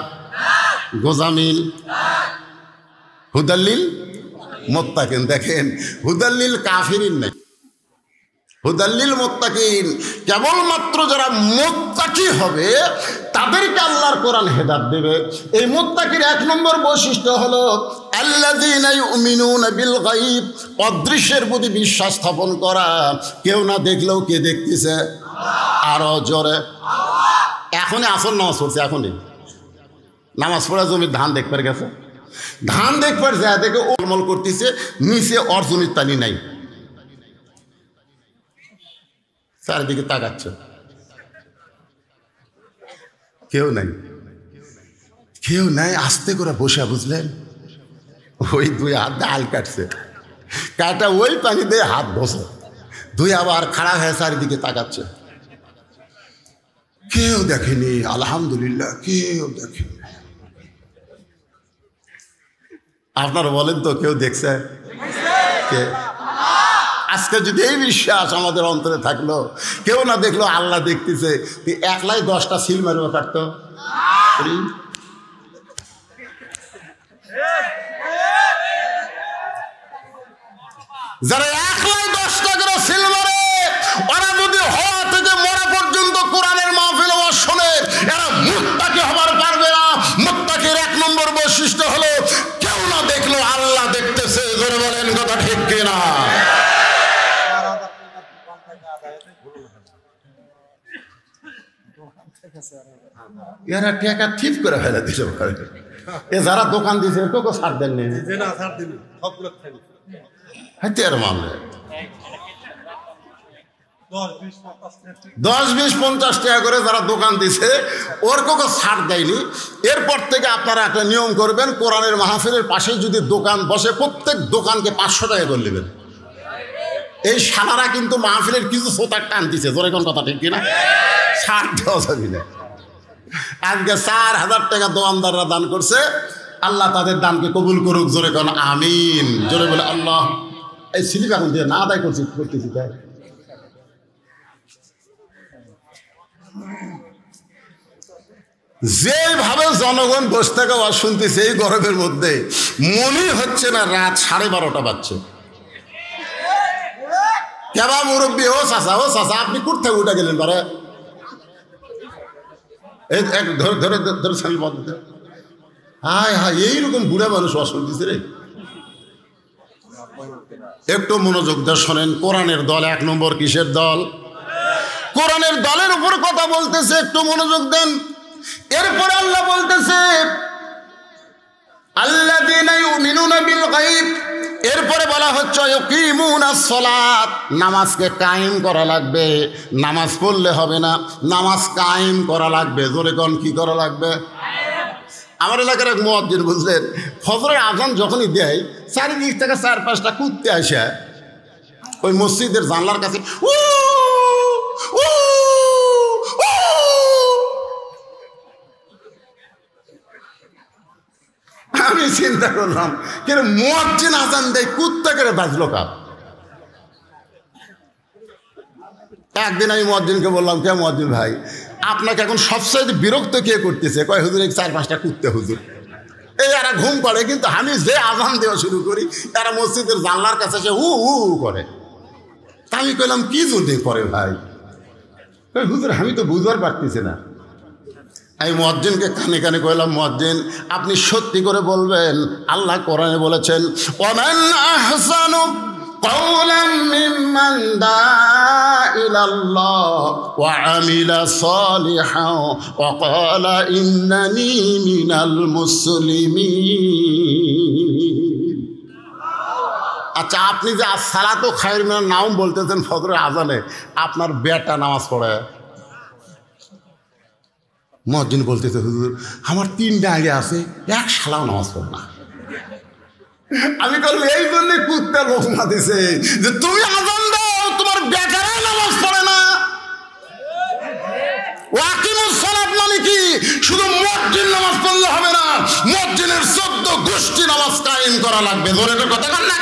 গোজামিল, হুদাল্লিল মুত্তাকিন। দেখেন, হুদাল্লিল কাফিরিন নাই, হুদাল্লিল মুত্তাকিন। কেবলমাত্র যারা মুত্তাকি হবে তাদেরকে আল্লাহর কোরআন হেদায়েত দেবে। এই মুত্তাকির এক নম্বর বৈশিষ্ট্য হলো আল্লাযীনা ইউমিনুনা বিল গায়ব, অদৃশ্যের প্রতি বিশ্বাস স্থাপন করা। কেউ না দেখলেও কে দেখতেছে? আরো জোরে। এখনই আসর নামাজ পড়ছে, এখনই নামাজ পড়া জমির ধান দেখবার গেছে, ধান দেখবার যায় দেখে ওলমল করতেছে, নিচে ওর জমির পানি নাই, চারিদিকে তাকাচ্ছে, কেউ নাই, কেউ নাই। আস্তে করে বসে, বুঝলেন, ওই দুই হাত দিয়ে আল কাটছে, কাটা ওই পানি দিয়ে হাত বসে, দুই আবার খাড়া হয়ে চারিদিকে তাকাচ্ছে। কেউ দেখেনি, আলহামদুলিল্লাহ, কেউ দেখেনি। আপনারা বলেন তো, কেউ দেখছে? কে? আজকে যদি এই বিশ্বাস আমাদের অন্তরে থাকলো, কেউ না দেখলো আল্লাহ দেখতেছে, একলাই 10টা সিল মারবে পারতো? যারা একলাই 10টা করে সিল মারে, ওরা যদি হওয়া থেকে মরা পর্যন্ত কোরআনের মাহফিল ওয়াজ শোনে, এরা মুত্তাকি হবার পারবে না। মুত্তাকির এক নম্বর বৈশিষ্ট্য হলো কেউ না দেখলো আল্লাহ দেখতেছে। জোরে বলেন, কথা ঠিক কিনা? এরা টাকা ঠিক করে ফেলে দিল। এ যারা দোকান দিয়েছে তোকে ছাড় দেন নি, 10-20-50 টাকা করে যারা দোকান দিছে ওর কোকে ছাড় দেয়নি। এরপর থেকে আপনারা একটা নিয়ম করবেন, কোরআনের মাহফিলের পাশে যদি দোকান বসে, প্রত্যেক দোকানকে 500 টাকা করে নেবেন। এই সালারা কিন্তু মাহফিলের কিছু সোতার টান দিছে। জোরে কোন কথা ঠিক কিনা? ছাড় দেওয়া যাবে না। আজকে 4000 টাকা দোকানদাররা দান করছে, আল্লাহ তাদের দানকে কবুল করুক। জোরে কোন আমিন। জোরে বলে আল্লাহ। এই স্লিপ এখন দিয়ে না আদায় করতেছি তাই। যেভাবে জনগণ বসে থাকা আওয়াজ শুনতেছে এই গরমের মধ্যে, মনে হচ্ছে না রাত 12:30 বাজছে। কেবা মুরব্বী, ও চাচা, ও চাচা, আপনি কোথায় উঠে গেলেন? বারে ধরে ধরে ধরে স্বামী বন্ধ। হায় হায়, এইরকম বুড়া মানুষ অসুবিধে রে। একটু মনোযোগ দিয়ে শোনেন। কোরআনের দল 1 নম্বর কিসের দল? কোরআনের দলের উপর কথা বলতেছে, একটু মনোযোগ দেন। এরপরে আল্লাহ বলতেছে আল্লাযীনা ইউমিনুনা বিল গায়ব। এরপরে বলা হচ্ছে ইয়াকিমুনাস সালাত, নামাজকে কায়েম করা লাগবে। নামাজ পড়লে হবে না, নামাজ কায়েম করা লাগবে। জোরে কোন, কি করা লাগবে? আমার এলাকার এক মুয়াজ্জিন, বুঝলেন, ফজরের আজান যখনই দেয়, চারিদিক থেকে 4-5টা কুত্তে আসে ওই মসজিদের জানলার কাছে। আমি চিন্তা করলাম, কেন মুয়াজ্জিন আজান দেয়, কুত্তা করে বাজলো কাপ। একদিন আমি মুয়াজ্জিনকে বললাম, কে মুয়াজ্জিন ভাই, আপনাকে এখন সবচেয়ে বিরক্ত কে করতেছে? কয় হুজুর, 4-5টা কুত্তে হুজুর। এই এরা ঘুম পড়ে, কিন্তু আমি যে আজান দেওয়া শুরু করি এরা মসজিদের জানলার কাছে এসে হু হু করে। তা আমি কইলাম, কি জন্য করে ভাই? হুজুর আমি তো বুঝবার পারতেছি না। আমি মুয়াজ্জিনকে কানে কানে কইলাম, মুয়াজ্জিন আপনি সত্যি করে বলবেন, আল্লাহ কোরআনে বলেছেন ওয়ামান আহসানু কাওলাম মিম্মান দাআ ইলাল্লাহ ওয়া আমিলা সালিহান ওয়া ক্বালা ইন্নানি মিনাল মুসলিমিন। আচ্ছা, আপনি যে আসসালাতু খায়রুম মিনান নাওম বলতেছেন ফজরের আজানে, আপনার বেটা নামাজ পড়ে? মুয়াজ্জিন বলতেছে হুজুর আমার 3টা আগে আছে, এক শালাও নামাজ পড়ে না। আমি বললাম এই জন্য কুত্তা লোকমা দিছে যে তুমি আজান দাও, তোমার বেটারাই নামাজ পড়ে না। ওয়াকিমুস সালাত মানে কি? শুধু মুয়াজ্জিন নামাজ পড়লে হবে না, মুয়াজ্জিনের 14 গোষ্ঠী নামাজ কায়েম করা লাগবে। ধরে কথা কন না।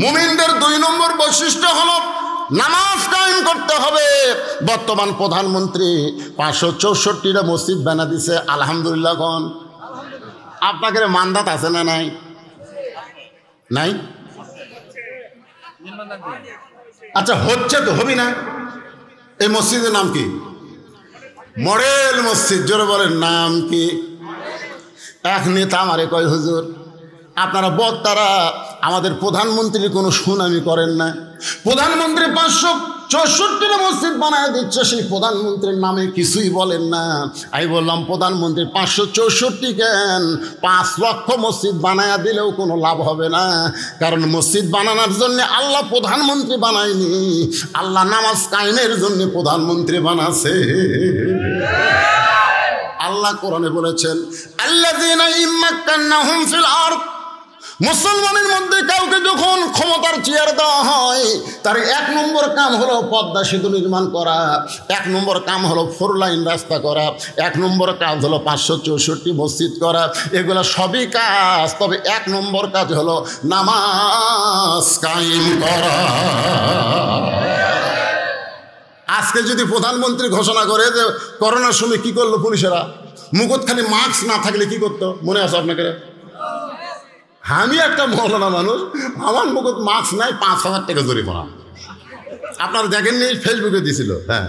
মুমিনদের 2 নম্বর বৈশিষ্ট্য হলো নামাজ কায়েম করতে হবে। বর্তমান প্রধানমন্ত্রী 564টা মসজিদ বানা দিছে, আলহামদুলিল্লাহ। কোন আপনাদের মানদাত আছে না নাই? নাই? আচ্ছা হচ্ছে তো, হবি না? এই মসজিদের নাম কি? মডেল মসজিদ। জোরে বলেন নাম কি? এক নেতা আমারে কয় হুজুর আপনারা বক্তারা আমাদের প্রধানমন্ত্রীর কোনো সুনামি করেন না। প্রধানমন্ত্রী 564টা মসজিদ বানায় দিচ্ছে, সেই প্রধানমন্ত্রীর নামে কিছুই বলেন না। আমি বললাম প্রধানমন্ত্রী 564 কেন, 5 লক্ষ মসজিদ বানায়া দিলেও কোনো লাভ হবে না। কারণ মসজিদ বানানোর জন্য আল্লাহ প্রধানমন্ত্রী বানায়নি, আল্লাহ নামাজ কায়েমের জন্য প্রধানমন্ত্রী বানাছে। আল্লাহ কোরআনে বলেছেন আল্লাযীনা ইম্মাক্কান্নাহুম ফিল আরদ, মুসলমানের মধ্যে কাউকে যখন ক্ষমতার চেয়ার দেওয়া হয় তার 1 নম্বর কাম হলো পদ্মা সেতু নির্মাণ করা, 1 নম্বর কাম হলো 4 লাইন রাস্তা করা, 1 নম্বর কাজ হলো 564 মসজিদ করা। এগুলো সবই কাজ, তবে 1 নম্বর কাজ হলো নামাজ কায়েম করা। আজকে যদি প্রধানমন্ত্রী ঘোষণা করে যে করোনার সময় কি করলো পুলিশেরা, মুখত খালি মাস্ক না থাকলে কি করতো মনে আছে আপনাকে? আমি একটা মৌলানা মানুষ, আমার মুখত মাস্ক নাই, 5000 টাকা জরিমানা। আপনারা দেখেননি, ফেসবুকে দিছিল। হ্যাঁ,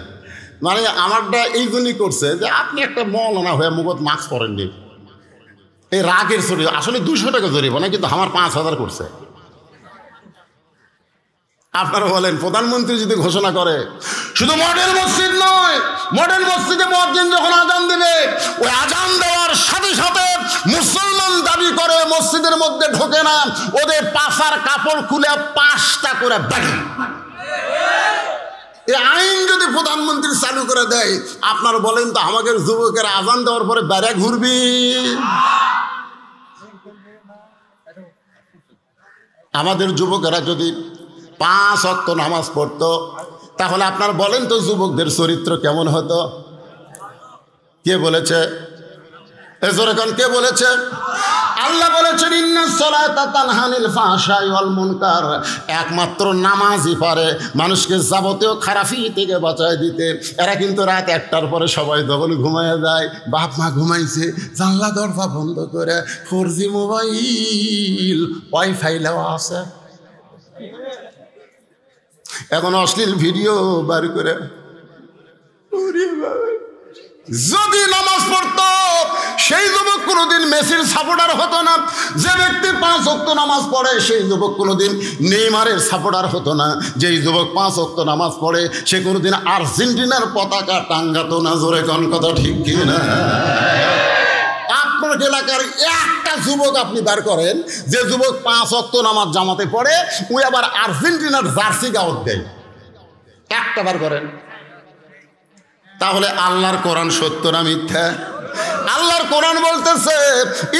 মানে আমারটা এই জন্যই করছে যে আপনি একটা মৌলানা হয়ে মুখত মাস্ক পরেননি, এই রাগের ছড়ি। আসলে 200 টাকা জরিমানা, কিন্তু আমার 5000 করছে। আপনারা বলেন প্রধানমন্ত্রী যদি ঘোষণা করে, শুধু মডেল মসজিদ নয়, মডেল মসজিদে মুয়াজ্জিন যখন আজান দেবে, ওই আজান দেওয়ার সাথে সাথে মুসলমান দাবি করে মসজিদের মধ্যে ঢোকে না, ওদের পাছার কাপড় খুলে 5টা করে বাড়ি। এই আইন যদি প্রধানমন্ত্রী চালু করে দেয়, আপনারা বলেন তো আমাদের যুবকের আজান দেওয়ার পরে বেড়া ঘুরবি? আমাদের যুবকেরা যদি 5 ওয়াক্ত নামাজ পড়তো, তাহলে আপনার বলেন তো যুবকদের চরিত্র কেমন হতো? কে বলেছে? এজরকান কে বলেছে? আল্লাহ বলেছেন ইন্নাস সালাতা তানহা আনিল ফাহশাই ওয়াল মুনকার। একমাত্র নামাজই পারে মানুষকে যাবতীয় খারাপি থেকে বাঁচায় দিতে। এরা কিন্তু রাত 1টার পরে সবাই যখন ঘুমায় যায়, বাপ মা ঘুমাইছে, জানলা দরজা বন্ধ করে 4G মোবাইল ওয়াইফাই দেওয়া আছে, এখন অশ্লীল ভিডিও বার করে। যদি নামাজ পড়তো সেই যুবক কোনোদিন মেসির সাপোর্টার হতো না। যে ব্যক্তি 5 ওয়াক্ত নামাজ পড়ে সেই যুবক কোনোদিন নেইমারের সাপোর্টার হতো না। যেই যুবক 5 ওয়াক্ত নামাজ পড়ে সে কোনোদিন আর্জেন্টিনার পতাকা টাঙ্গাতো না। জোরে কোন কথা ঠিক কি না? আপনার এলাকার একটা যুবক আপনি বার করেন যে যুবক 5 ওয়াক্ত নামাজ জামাতে পড়ে, ওই আবার আর্জেন্টিনার জার্সি গাউট দেয়, একটা বার করেন। তাহলে আল্লাহর কোরআন সত্য না মিথ্যা? আল্লাহর কোরআন বলতেছে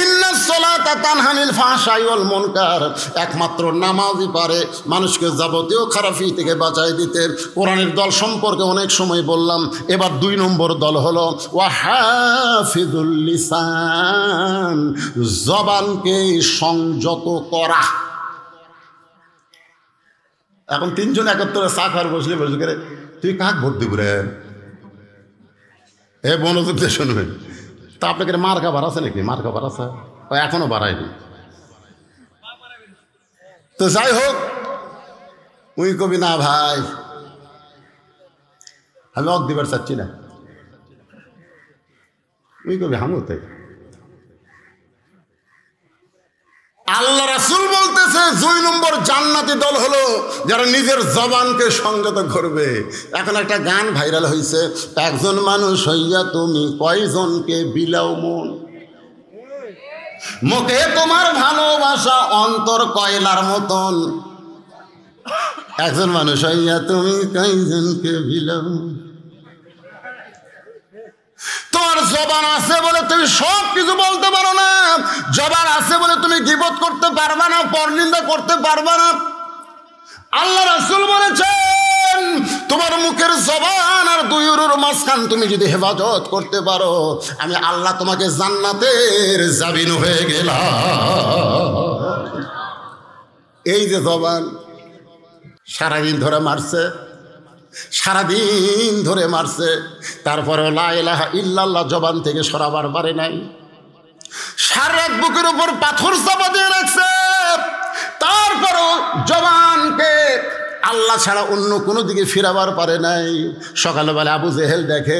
ইন্নাস সালাতা তানহা আনিল ফাহশাই ওয়াল মুনকার। একমাত্র নামাজই পারে মানুষকে যাবতীয় খারাপি থেকে বাঁচায় দিতে। কোরআনের দল সম্পর্কে অনেক সময় বললাম, এবার 2 নম্বর দল হলো ওয়া হাফিজুল লিসান, জবানকে সংযত করা। এখন 3 জন একত্রে চা খাওয়ার বসলে বসে করে তুই কাক ভোট দিব রে? এ মনোযোগ দিয়ে শুনবেন। তা আপনাকে মার্কা বাড়াছে নাকি? মার্কা বাড়াছে? এখনো বাড়ায়নি। তো যাই হোক, উই কবি না ভাই, আমি অক দিবার চাচ্ছি না, উই কবি হামতে। আল্লাহ রাসূল বলতেছে 2 নম্বর জান্নাতি দল হলো যারা নিজের জবানকে সংযত করবে। এখন একটা গান ভাইরাল হয়েছে, একজন মানুষ হইয়া তুমি কয়জনকে বিলাও মন, মুখে তোমার ভালোবাসা অন্তর কয়লার মতন, একজন মানুষ হইয়া তুমি কয়জনকে বিলাও। তোমার জবান আছে বলে তুমি সব কিছু বলতে পারো না, জবান আছে বলে তুমি গীবত করতে পারবা না, পরনিন্দা করতে পারবা না। আল্লাহ রাসূল বলেছেন তোমার মুখের জবান আর দুই উরুর মাঝখান তুমি যদি হেফাজত করতে পারো, আমি আল্লাহ তোমাকে জান্নাতের জামিন হয়ে গেলাম। এই যে জবান সারাদিন ধরে মারছে, সারাদিন ধরে মারছে, তারপরে লা ইলাহা ইল্লাল্লাহ জবান থেকে সরাবার পারে নাই। সারা রাত বুকের উপর পাথর চাপা দিয়ে রাখছে, তারপরও জবানকে আল্লাহ ছাড়া অন্য কোনো দিকে ফিরাবার পারে নাই। সকালবেলা আবু জেহেল দেখে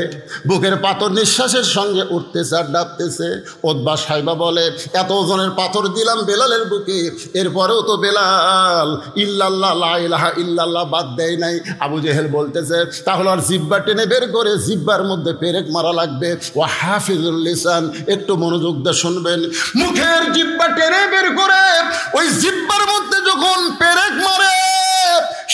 বুকের পাথর নিঃশ্বাসের সঙ্গে উঠতেছে আর ডাবতেছে। ওতবা সাইবা বলে এত ওজনের পাথর দিলাম বেলালের বুকে, এরপরেও তো বেলাল ইল্লাল্লাহ লা ইলাহা ইল্লাল্লাহ বাদ দেয় নাই। আবু জেহেল বলতেছে তাহলে আর জিব্বা টেনে বের করে জিব্বার মধ্যে পেরেক মারা লাগবে। ও হাফিজুল লিসান, একটু মনোযোগ দিয়ে শুনবেন, মুখের জিব্বা টেনে বের করে ওই জিব্বার মধ্যে যখন পেরেক মারে,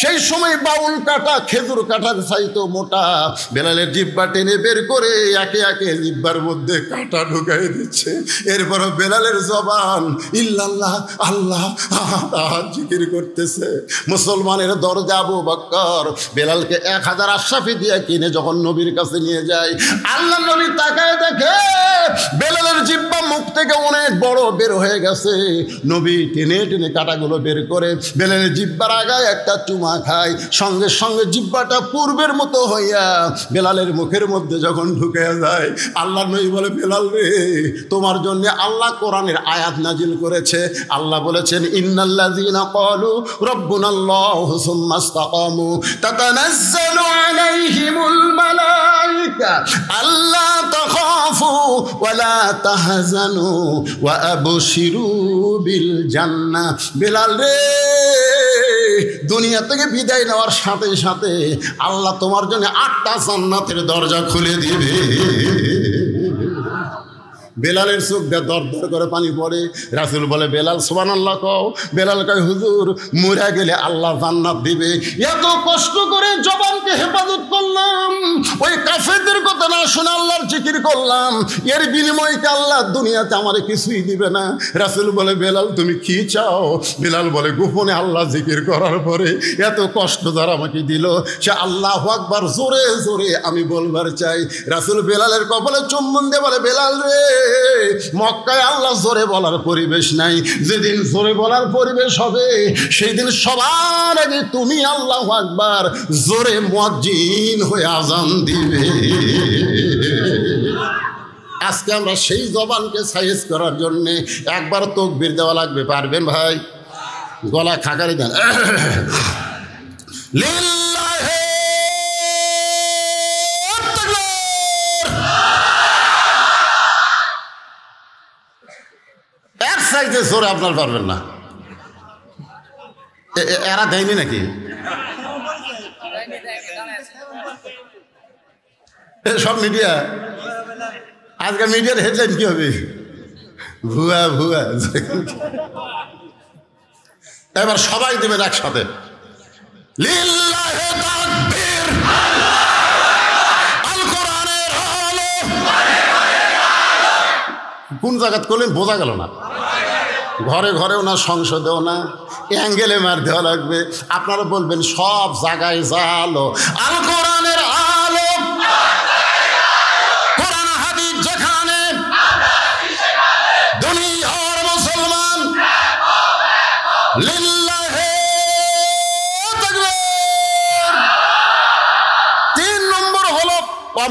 সেই সময় বাউল কাটা খেজুর কাটার চাইতো মোটা বেলালের জিব্বা টেনে বের করে একে একে জিব্বার মধ্যে কাটা ঢুকাই দিচ্ছে। এরপর বেলালের জবান ইল্লাল্লাহ আল্লাহ জিকির করতেছে। মুসলমানের দরজা আবু বকর বেলালকে 1000 আশরাফি দিয়ে কিনে যখন নবীর কাছে নিয়ে যায়, আল্লাহ নবী তাকায় দেখে বেলালের জিব্বা মুখ থেকে অনেক বড় বের হয়ে গেছে। নবী টেনে টেনে কাটাগুলো বের করে বেলালের জিব্বার আগায় একটা চুমা খায়, সঙ্গে সঙ্গে জিব্বাটা পূর্বের মতো হইয়া বেলালের মুখের মধ্যে যখন ঢুকে যায়, আল্লাহ নবী বলে বেলাল রে, তোমার জন্য আল্লাহ কোরআনের আয়াত নাজিল করেছে। আল্লাহ বলেছেন ইন্নাল্লাযীনা ক্বালু রাব্বুনাল্লাহু সুম্মা ইসতাকামু তাতানাজ্জালু আলাইহিমুল মালায়েকা আল্লা তাখাফু ওয়া লা তাহজানু ওয়া আবশিরু বিল জান্নাহ। বেলাল রে, দুনিয়া থেকে বিদায় নেওয়ার সাথে সাথে আল্লাহ তোমার জন্য 8টা জান্নাতের দরজা খুলে দিবে। বেলালের চোখ দিয়ে দর দর করে পানি পড়ে। রাসূল বলে বেলাল সুবহানাল্লাহ কও। বেলাল কয় হুজুর মরে গেলে আল্লাহ জান্নাত দিবে, এত কষ্ট করে জবানকে হেফাজত করলাম, ওই কাফেরদের কথা না শুনে আল্লাহর জিকির করলাম, এর বিনিময়ে কি আল্লাহ দুনিয়াতে আমারে কিছুই দিবে না? রাসূল বলে বেলাল তুমি কি চাও? বেলাল বলে গোপনে আল্লাহ জিকির করার পরে এত কষ্ট যারা আমাকে দিল, সে আল্লাহু আকবার জোরে জোরে আমি বলবার চাই। রাসূল বেলালের কপালে চুম্বন দিয়ে বলে বেলাল রে, মক্কায় আল্লাহ জোরে বলার পরিবেশ নাই, যেদিন জোরে বলার পরিবেশ হবে সেই দিন সবার আগে তুমি আল্লাহু আকবার জোরে মুয়াজ্জিন হয়ে আযান দিবে। আজকে আমরা সেই জবানকে সাইজ করার জন্যে একবার তাকবীর দেওয়া লাগবে। পারবেন ভাই? গলা খাকারি দেন। লিল্লাহি এক সাইজে জোরে আপনার পারবেন না। এরা দেয়নি নাকি? সব মিডিয়া, আজকে মিডিয়ার হেডলাইন কি হবে? ভুয়া ভুয়া। এবার সবাই দেবেন একসাথে লিল্লাহি তাকবীর, আল কোরআনের আলো। কোন জায়গাত করলেন বোঝা গেল না। ঘরে ঘরেও না, সংসদেও না, অ্যাঙ্গেলে মার দেওয়া লাগবে। আপনারা বলবেন সব জায়গায় যা আলো, আল কোরআনের আলো, কোরআন হাদিস যেখানে, দুনিয়ার মুসলমান লিল্লাহি তাকবীর। 3 নম্বর হলো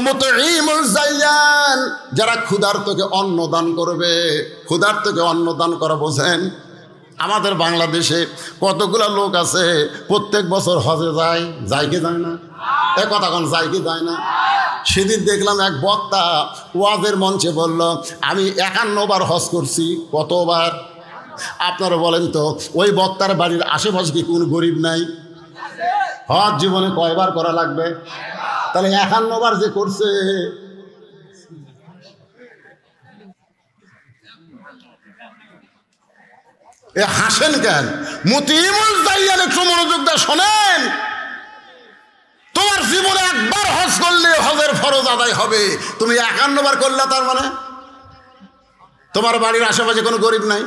মুতঈমুল জায়ান, যারা ক্ষুধার্তকে অন্ন দান করবে। ক্ষুধার্তকে অন্ন দান করা বোঝেন? আমাদের বাংলাদেশে কতগুলো লোক আছে প্রত্যেক বছর হজে যায়, যায় কি যায় না? এ কথা কোন যায় কি যায় না? সেদিন দেখলাম এক বক্তা ওয়াজের মঞ্চে বলল, আমি 51 বার হজ করছি। কতবার? আপনারা বলেন তো, ওই বক্তার বাড়ির আশেপাশে কি কোন গরিব নাই? হজ জীবনে কয়বার করা লাগবে? তাহলে 51 বার যে করছে, এ হাসেন কেন? মুতিমুল জাইয়ান একটু মনোযোগ দিয়ে শোনেন। তোমার জীবনে একবার হজ করলে হজের ফরজ আদায় হবে, তুমি 51 বার করলে তার মানে? তোমার বাড়ির আশেপাশে কোনো গরিব নাই,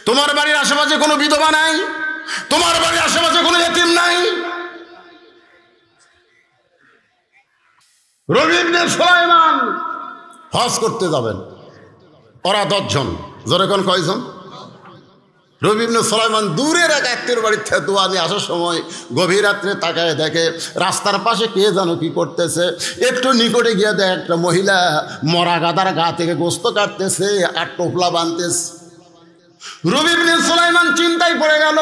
তোমার বাড়ির আশেপাশে কোনো বিধবা নাই, তোমার বাড়ির আশেপাশে কোনো এতিম নাই। রবি ইবনে সুলাইমান হজ করতে যাবেন, ওরা 10 জন। জোরে কোন কয়জন? রবি ইবনে সুলাইমান দূরের এক আত্মীয়র বাড়ির থেকে দোয়া নিয়ে আসার সময় গভীর রাত্রে তাকায় দেখে রাস্তার পাশে কে যেন কি করতেছে। একটু নিকটে গিয়ে দেয় একটা মহিলা মরা গাদার গা থেকে গোস্ত কাটতেছে আর টোপলা বাঁধতেছে। রবি ইবনে সুলাইমান চিন্তায় পড়ে গেল,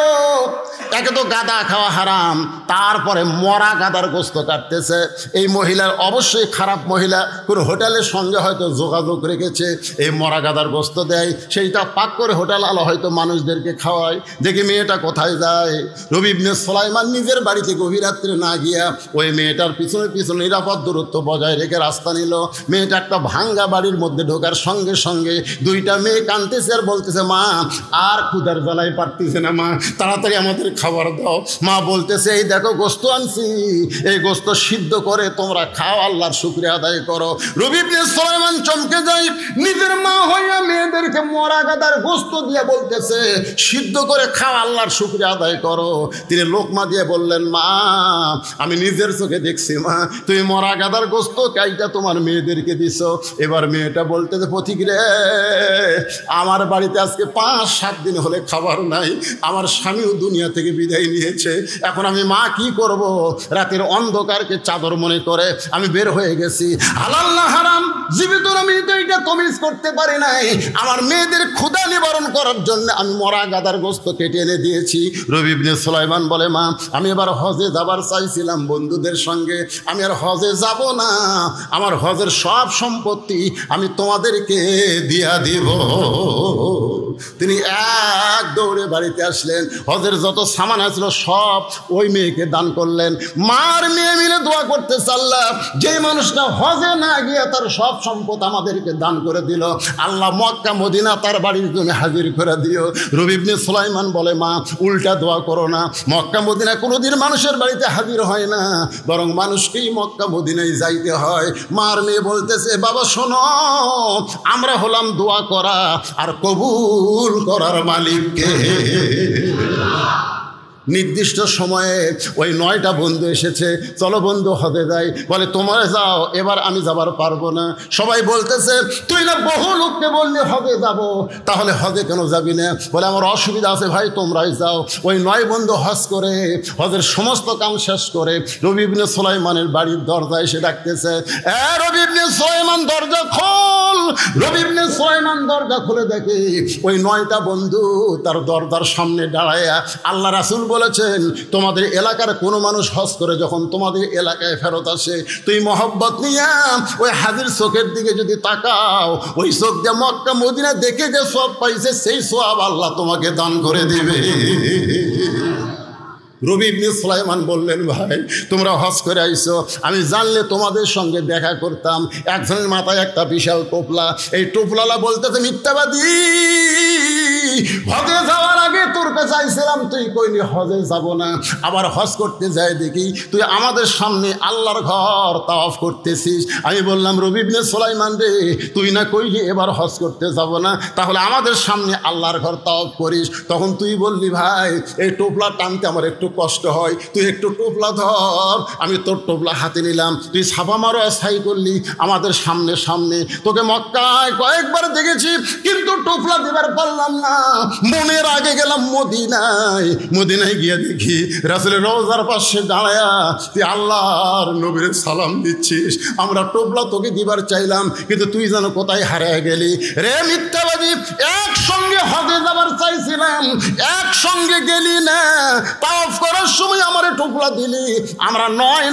একে তো গাদা খাওয়া হারাম, তারপরে মরা গাদার গোস্ত কাটতেছে। এই মহিলার অবশ্যই খারাপ মহিলা, কোনো হোটেলের সঙ্গে হয়তো যোগাযোগ রেখেছে, এই মরা গাদার গোস্ত দেয়, সেইটা পাক করে হোটেল আলো হয়তো মানুষদেরকে খাওয়ায়। দেখি মেয়েটা কোথায় যায়। রবি ইবনে সুলাইমান নিজের বাড়িতে গভীর রাত্রে না গিয়া ওই মেয়েটার পিছনে পিছনে নিরাপদ দূরত্ব বজায় রেখে রাস্তা নিল। মেয়েটা একটা ভাঙ্গা বাড়ির মধ্যে ঢোকার সঙ্গে সঙ্গে 2টা মেয়ে কাঁদতেছে আর বলতেছে, মা আর ক্ষুধার জ্বালায় পারতেছে না, মা তাড়াতাড়ি আমাদের খাবার দাও। মা বলতেছে, এই দেখো গোস্ত আনছি, এই গোস্ত সিদ্ধ করে তোমরা খাও, আল্লাহর শুকরিয়া আদায় করো। রবি ইবনে সুলাইমান চমকে যায়, নিজের মা হইয়া মেয়েদেরকে মরা গাদার গোস্ত দিয়ে বলতেছে সিদ্ধ করে খাও, আল্লাহর শুকরিয়া আদায় করো। তিনি লোকমা দিয়ে বললেন, মা আমি নিজের চোখে দেখছি, মা তুমি মরা গাদার গোস্ত কাইটা তোমার মেয়েদেরকে দিছো। এবার মেয়েটা বলতেছে, পথিক রে, আমার বাড়িতে আজকে 5-7 দিন হলে খাবার নাই, আমার স্বামীও দুনিয়া থেকে বিদায় নিয়েছে, এখন আমি মা কি করব? রাতের অন্ধকারকে চাদর মনে করে আমি বের হয়ে গেছি। হালাল না হারাম জীবিত আমি তো এটা তমিজ করতে পারি নাই, আমার মেয়েদের ক্ষুধা নিবারণ করার জন্য আমি মরা গাদার গোস্ত কেটে এনে দিয়েছি। রবি ইবনে সুলাইমান বলে, মা আমি এবার হজে যাবার চাইছিলাম বন্ধুদের সঙ্গে, আমি আর হজে যাব না, আমার হজের সব সম্পত্তি আমি তোমাদেরকে দিয়া দিব। তিনি এক দৌড়ে বাড়িতে আসলেন, হজের যত সামান আসলো সব ওই মেয়েকে দান করলেন। মার মেয়ে মিলে দোয়া করতে চাল্লা, যে মানুষটা হজে না গিয়ে তার সব সম্পদ আমাদেরকে দান করে দিল, আল্লাহ মক্কা মদিনা তার বাড়ির জন্য হাজির করে দিও। রবি ইবনে সুলাইমান বলে, মা উল্টা দোয়া করো না, মক্কা মদিনা কোনোদিন মানুষের বাড়িতে হাজির হয় না, বরং মানুষকেই মক্কা মদিনায় যাইতে হয়। মার মেয়ে বলতেছে, বাবা শোনো, আমরা হলাম দোয়া করা আর কবুল করার মালিককে। নির্দিষ্ট সময়ে ওই 9টা বন্ধু এসেছে, চলো বন্ধু হজে যাই। বলে, তোমরা যাও, এবার আমি যাবার পারবো না। সবাই বলতেছে, তুই না বহু লোককে বললি হজে যাব, তাহলে হজে কেন যাবি না? বলে, আমার অসুবিধা আছে ভাই, তোমরাই যাও। ওই 9 বন্ধু হজ করে হজের সমস্ত কাম শেষ করে রবি ইবনে সুলাইমানের বাড়ির দরজায় এসে ডাকতেছে, এ রবি ইবনে সুলাইমান দরজা খোল। রবি ইবনে সুলাইমান দরজা খুলে দেখে ওই 9টা বন্ধু তার দরজার সামনে দাঁড়ায়া। আল্লাহ রাসূল বলেছেন, তোমাদের এলাকার কোনো মানুষ হজ করে যখন তোমাদের এলাকায় ফেরত আসে, তুই মহব্বত নিয়ে ওই হাজির চোখের দিকে যদি তাকাও, ওই চোখ দিয়ে মক্কা মদিনা দেখে যে সব পাইছে সেই সওয়াব আল্লাহ তোমাকে দান করে দিবে। রবি ইবনে সুলাইমান বললেন, ভাই তোমরা হজ করে আইছো, আমি জানলে তোমাদের সঙ্গে দেখা করতাম। একজনের মাথায় একটা বিশাল টোপলা, এই টোপলালা বলতেছে, মিথ্যাবাদী, হজে যাওয়ার আগে তোর কাছে চাইছিলাম, তুই কইলি হজে যাব না, আবার হজ করতে যাই দেখি তুই আমাদের সামনে আল্লাহর ঘর তাওয়াফ করতেছিস। আমি বললাম, রবি ইবনে সুলাইমান রে, তুই না কইলি এবার হজ করতে যাব না, তাহলে আমাদের সামনে আল্লাহর ঘর তাওয়াফ করিস। তখন তুই বললি, ভাই এই টোপলা টানতে আমার একটু কষ্ট হয়, তুই একটু টোপলা ধর। আমি তোর টোপলা হাতে নিলাম, তুই ছাপা মারো ছাই করলি আমাদের সামনে সামনে। তোকে মক্কায় কয়েকবার দেখেছি, কিন্তু টোপলা দেবার পারলাম না, মনের আগে গেলাম মদিনায়, মদিনায় গিয়ে দেখি রাসূলের রওজার পাশে দাঁড়ায়া তুই আল্লাহর নবীর সালাম দিচ্ছিস। আমরা টোপলা তোকে দিবার চাইলাম, কিন্তু তুই যেন কোথায় হারিয়ে গেলি রে মিথ্যাবাদী। একসঙ্গে হজে যাবার চাইছিলাম, একসঙ্গে গেলি না, তাওয়াফ করার সময় আমার টোপলা দিলি। আমরা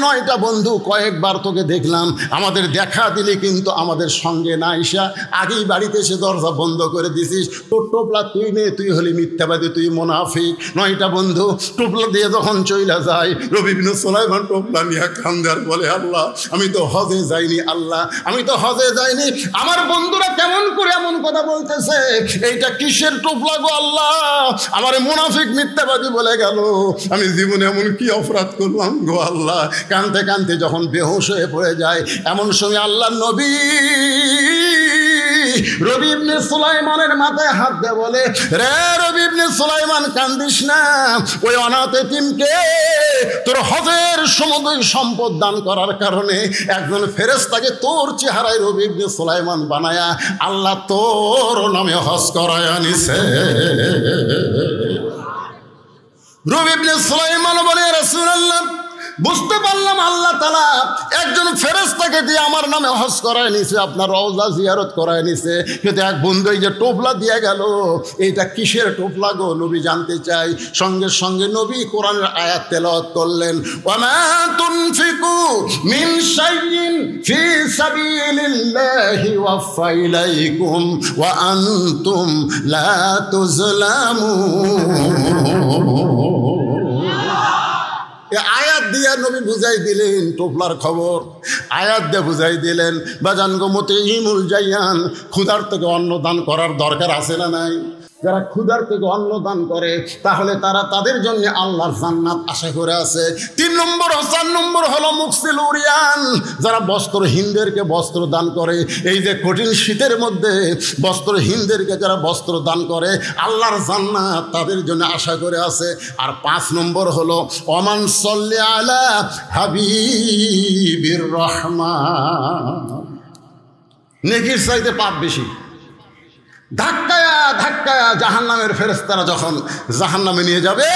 নয়টা বন্ধু কয়েকবার তোকে দেখলাম, আমাদের দেখা দিলি, কিন্তু আমাদের সঙ্গে না আইসা আগেই বাড়িতে এসে দরজা বন্ধ করে দিছিস। তোর টোপলা তুই নে, তুই হলি মিথ্যাবাদী, তুই মুনাফিক। 9টা বন্ধু টোপলা দিয়ে যখন চইলা যায়, রবি ইবনে সুলাইমান টোপলা নিয়ে কান্দার বলে, আল্লাহ আমি তো হজে যাইনি, আল্লাহ আমি তো হজে যাইনি। আমার বন্ধুরা কেমন করে এমন কথা বলতেছে, এইটা কিসের টোপলা গো আল্লাহ? আমার মুনাফিক মিথ্যাবাদী বলে গেল। আমি জীবনে এমন কি অপরাধ করলাম গো আল্লাহ? কানতে কানতে যখন বেহুশ হয়ে পড়ে যায়, এমন সময় আল্লাহর নবী রবি ইবনে সুলাইমানের মাথায় হাত দিয়ে বলে, রে রবি ইবনে সুলাইমান কান্দিস না, ওই অনাথ এতিমকে তোর হজের সমুদয় সম্পদ দান করার কারণে একজন ফেরেশতাকে তোর চেহারায় রবি ইবনে সুলাইমান বানায়া আল্লাহ তোর নামে হজ করায় আনিছে। রবি ইবনে সুলাইমান বলে, রাসূলুল্লাহ বুঝতে পারলাম আল্লাহ তাআলা একজন ফেরেশতাকে দিয়ে আমার নামে হজ করায় নিছে, আপনার রওজা জিয়ারত করায় নিছে, কিন্তু এক বন্ধু এই যে টোপলা দিয়ে গেল, এইটা কিসের টোপলা গো? নবী জানতে চাই। সঙ্গে সঙ্গে নবী কোরআনের আয়াত তেলাওয়াত করলেন, ওয়ামা তুনফিকু মিন শাইইন ফি সাবিলিল্লাহি ওয়াফা ইলাইকুম ওয়া আনতুম লা তুজলামুন। আয়াত দিয়া নবী বুঝাই দিলেন টোপলার খবর, আয়াত দিয়ে বুঝাই দিলেন বাজান গো মুতিমুল জাইয়ান, ক্ষুধার থেকে অন্ন দান করার দরকার আছে না নাই? যারা ক্ষুধার থেকে অন্ন দান করে তাহলে তারা তাদের জন্য আল্লাহর জান্নাত আশা করে আছে। 3 নম্বর 4 নম্বর হলো মুকসিল উরিয়ান, যারা বস্ত্রহীনদেরকে বস্ত্র দান করে। এই যে কঠিন শীতের মধ্যে বস্ত্রহীনদেরকে যারা বস্ত্র দান করে, আল্লাহর জান্নাত তাদের জন্য আশা করে আছে। আর 5 নম্বর হলো ওমান সাল্লি আলা হাবিবির রহমান, নেকির চাইতে পাপ বেশি। ধাক্কায়া ধাক্কায়া জাহান্নামের ফেরেশতারা যখন জাহান্নামে নিয়ে যাবে,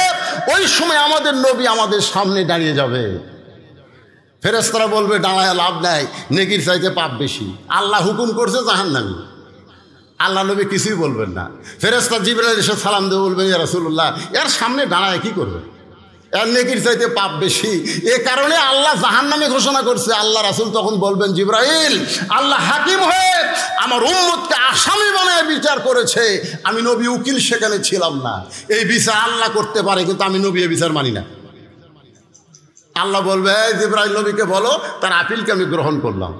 ওই সময় আমাদের নবী আমাদের সামনে দাঁড়িয়ে যাবে। ফেরেশতারা বলবে দাঁড়ায় লাভ নাই, নেকির চাইতে পাপ বেশি, আল্লাহ হুকুম করছে জাহান্নামী। আল্লাহ নবী কিছুই বলবেন না। ফেরেশতা জিবরাইল এসে সালাম দিয়ে বলবেন, ইয়া রাসূলুল্লাহ এর সামনে দাঁড়ায় কি করবে, এর নেকির চাইতে পাপ বেশি। এ কারণে আল্লাহ জাহান্নামে ঘোষণা করছে। আল্লাহ রাসূল তখন বলবেন, জিবরাইল আল্লাহ হাকিম হয়ে আমার উম্মতকে আসামি বানায় বিচার করেছে, আমি নবী উকিল সেখানে ছিলাম না। এই বিচার আল্লাহ করতে পারে, কিন্তু আমি নবী এই বিচার মানি না। আল্লাহ বলবে, জিবরাইল নবীকে বলো তার আপিলকে আমি গ্রহণ করলাম।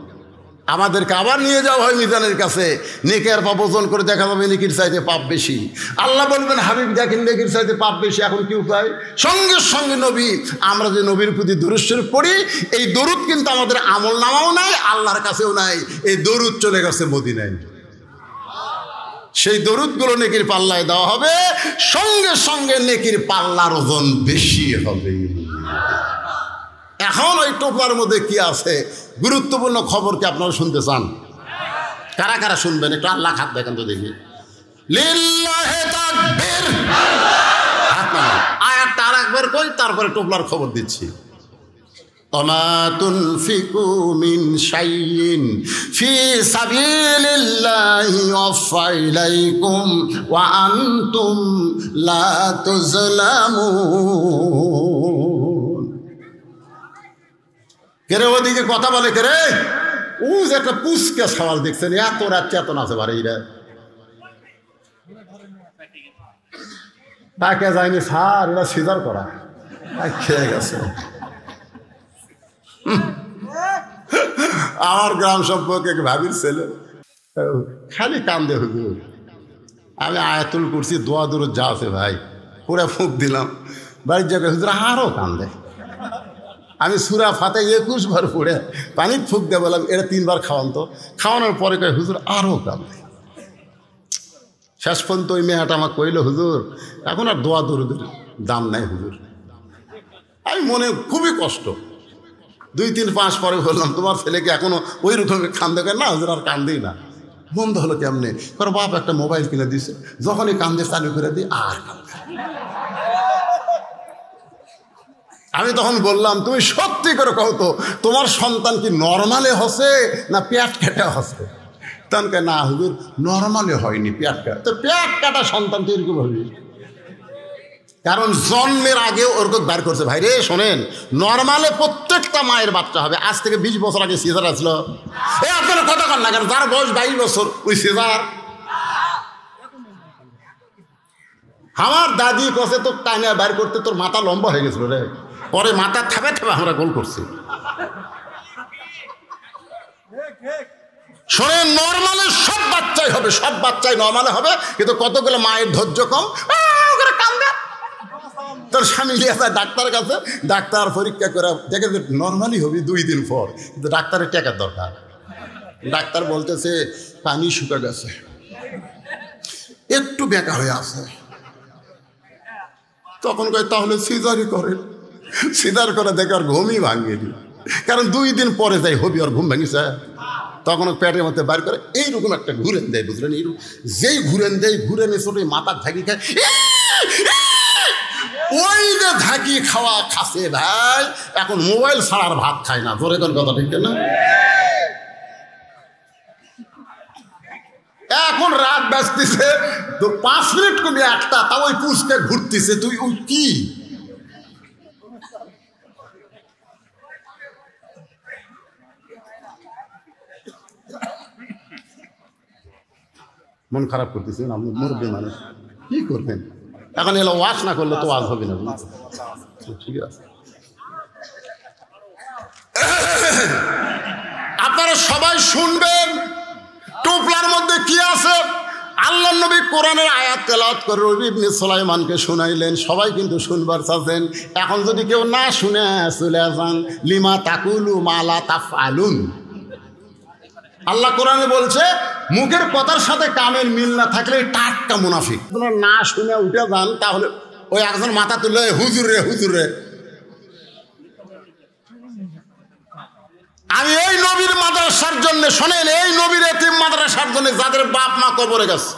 আমাদেরকে আবার নিয়ে যাওয়া হয় মিজানের কাছে, নেকের পাপ ওজন করে দেখা যাবে নেকির চাইতে পাপ বেশি। আল্লাহ বলবেন, হাবিব দেখেন নেকির চাইতে পাপ বেশি, এখন কি উপায়? সঙ্গে সঙ্গে নবী, আমরা যে নবীর প্রতি দরুদ শরীফ পড়ি, এই দরুদ কিন্তু আমাদের আমল নামাও নাই, আল্লাহর কাছেও নাই। এই দরুদ চলে গেছে মদিনায়, সেই দরুদগুলো নেকির পাল্লায় দেওয়া হবে, সঙ্গে সঙ্গে নেকির পাল্লার ওজন বেশি হবে। এখন ওই টোপলার মধ্যে কি আছে, গুরুত্বপূর্ণ খবর কি আপনারা শুনতে চান? কারা কারা শুনবেন? একটু আল্লাহ হাত দেখেন তো দেখি। লিল্লাহি তাকবীর, হাত নামান। আয়াতটা আরেকবার কই, তারপরে টোপলার খবর দিচ্ছি। ওমা তুনফিকু মিন শাইইন ফি সাবিলিল্লাহি ওয়াফা ইলাইকুম ওয়া আনতুম লা তুজলামুন। কেরে ওদিকে কথা বলে কেরে, ও যে একটা পুষ্কা সওয়াল দেখছেন, এত রাত চেতন আছে বারে এরা তাকে যায়নি স্যার, এরা সিজার করা খেয়ে গেছে। আমার গ্রাম সম্পর্কে ভাবির ছেলে খালি কান্দে, হুজুর আমি আয়াতুল কুরসি দোয়া দূর যা আছে ভাই পুরা ফুঁক দিলাম, বাড়ির জায়গায় হুজুর আরও কান্দে। আমি সূরা ফাতিহা 21 বার পড়ে পানি ফুঁক দিয়ে বললাম এটা 3 বার খাওয়ান তো, খাওয়ানোর পরে কয় হুজুর আরও কান্দে। শেষ পর্যন্ত ওই মেয়েটা আমাকে কইল, হুজুর এখন আর দোয়া দরুদের দাম নাই হুজুর। আমি মনে খুবই কষ্ট, 2, 3, 5 পরে বললাম তোমার ছেলেকে এখনো ওই রকমের কান্দে, না হুজুর আর কান্দেই না। বন্ধ হলো কেমনে? কারণ বাপ একটা মোবাইল কিনে দিছে, যখনই কান্দে চালু করে দিই আর কান্দে। আমি তখন বললাম, তুমি সত্যি করে কও তো, তোমার সন্তান কি নর্মালে হসে না পেট কাটা হসে? তখন না হুজুর, নর্মালে হয়নি, পেট কাটা। তো পেট কাটা সন্তান তো এরকম হবে, কারণ জন্মের আগে ওরকম বার করছে। ভাই রে শোনেন, নর্মালে প্রত্যেকটা মায়ের বাচ্চা হবে। আজ থেকে 20 বছর আগে সিজার আসলো। এই আপনারা কথা কন না কেন? যার বয়স 22 বছর ওই সিজার। আমার দাদি কষে তো টাইনে বার করতে তোর মাথা লম্বা হয়ে গেছিল রে, পরে মাথা থাবে থাবে আমরা গোল করছি। শোনেন, নর্মালে সব বাচ্চাই হবে, সব বাচ্চাই নর্মালে হবে, কিন্তু কতগুলো মায়ের ধৈর্য কম, কান্দে। তোর স্বামী নিয়ে যায় ডাক্তারের কাছে, ডাক্তার পরীক্ষা করে দেখে যে নর্মালি হবে 2 দিন পর, কিন্তু ডাক্তারের টাকার দরকার। ডাক্তার বলতেছে পানি শুকা গেছে, একটু বেঁকা হয়ে আছে। তখন কয় তাহলে সিজারই করেন। সিজার করে দেখে আর ঘুমই ভাঙেনি, কারণ 2 দিন পরে যাই হবি আর ঘুম ভাঙিছে। তখন পেটের মধ্যে বার করে এইরকম একটা ঘুরেন দেয়, বুঝলেন? এইরকম যেই ঘুরেন দেয়, ঘুরেন ছোট মাথার ঝাঁকি খায়, ওই যে ঝাঁকি খাওয়া খাসে ভাই, এখন মোবাইল ছাড়ার ভাত খায় না। জোরে কোন কথা, ঠিক না? এখন রাত বাজতেছে তো 5 মিনিট কমে 1টা, তাও ওই পুষকে ঘুরতেছে। তুই ওই কি মন খারাপ করতেছেন? আপনি মুরব্বী মানুষ, কি করবেন? এখন এলো ওয়াশ না করলে তো ওয়াজ হবে না। ঠিক আছে, আপনারা সবাই শুনবেন টুপলার মধ্যে কি আছে। আল্লাহ নবী কোরআনের আয়াত তেলাওয়াত করে রবি ইবনে সুলাইমানকে শুনাইলেন। সবাই কিন্তু শুনবার চাচ্ছেন। এখন যদি কেউ না শুনে চলে যান, লিমা তাকুলু মা লা তাফআলুন। আল্লাহ কোরআনে বলছে, মুখের কথার সাথে কামের মিল না থাকলে টাটকা মুনাফিক। আপনারা না শুনে উঠে যান, তাহলে ওই একজন মাথা তুলে হুজুর রে হুজুর রে। আমি এই নবীর মাদ্রাসার জন্য, শোনেন, এই নবীর এতিম মাদ্রাসার জন্য যাদের বাপ মা কবরে গেছে,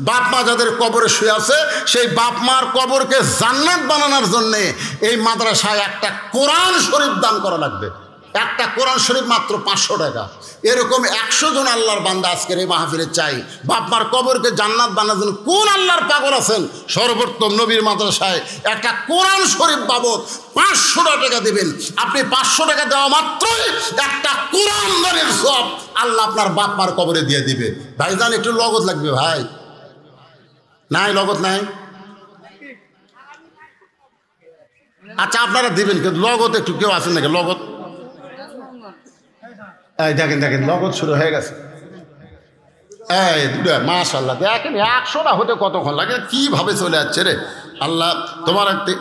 বাপ মা যাদের কবরে শুয়ে আছে, সেই বাপ মার কবরকে জান্নাত বানানোর জন্যে এই মাদ্রাসায় একটা কোরআন শরীফ দান করা লাগবে। একটা কোরআন শরীফ মাত্র 500 টাকা। এরকম 100 জন আল্লাহর বান্দা আজকের এই মাহফিলে চাই। বাপমার কবরকে জান্নাত বানানোর জন্য কোন আল্লাহর পাগল আছেন? সর্বোত্তম নবীর মাদ্রাসায় একটা কোরআন শরীফ বাবদ 500 টাকা দেবেন। আপনি 500 টাকা দেওয়া মাত্রই একটা কোরআন দানের সওয়াব আল্লাহ আপনার বাপমার কবরে দিয়ে দিবে। ভাইজান, একটু লগত লাগবে ভাই। নাই লগত নাই? আচ্ছা, আপনারা দিবেন, কিন্তু লগত একটু কেউ আছেন নাকি? লগত এই দেখেন দেখেন, লগত শুরু হয়ে গেছে। এই মাশাআল্লাহ, দেখেন 100টা হতে কতক্ষণ লাগে, কিভাবে চলে যাচ্ছে রে। আল্লাহ তোমার একটি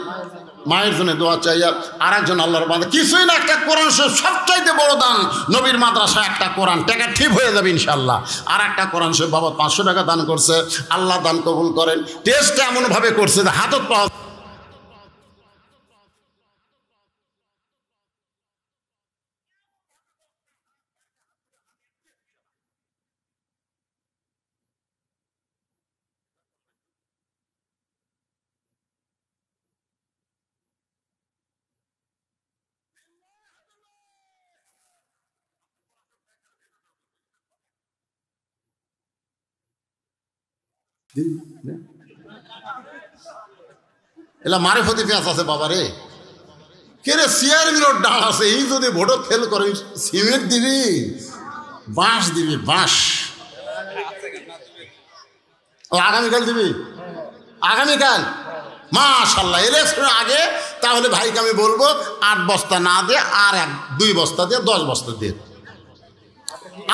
মায়ের জন্য দোয়া চাই, আর একজন আল্লাহর বান্দা, কিছুই না, একটা কোরআন সবচাইতে বড় দান নবীর মাদ্রাসায় একটা কোরআন। টাকা ঠিক হয়ে যাবে ইনশাল্লাহ। আর একটা কোরআন শরীফ বাবা 500 টাকা দান করছে। আল্লাহ দান কবুল করেন। টেস্ট এমনভাবে করছে যে হাতত পাওয়া। এলা মারে ফতি পেঁয়াজ আছে বাবা রে। কে রে, চেয়ার মিলোর ডাল আছে, এই যদি ভোটও ফেল করে সিমেন্ট দিবি, বাঁশ দিবি, বাঁশ। ও আগামীকাল দিবি? আগামীকাল মাশাআল্লাহ, ইলেকশনের আগে তাহলে ভাইকে আমি বলবো 8 বস্তা না দিয়ে আর 2 বস্তা দিয়ে 10 বস্তা দিয়ে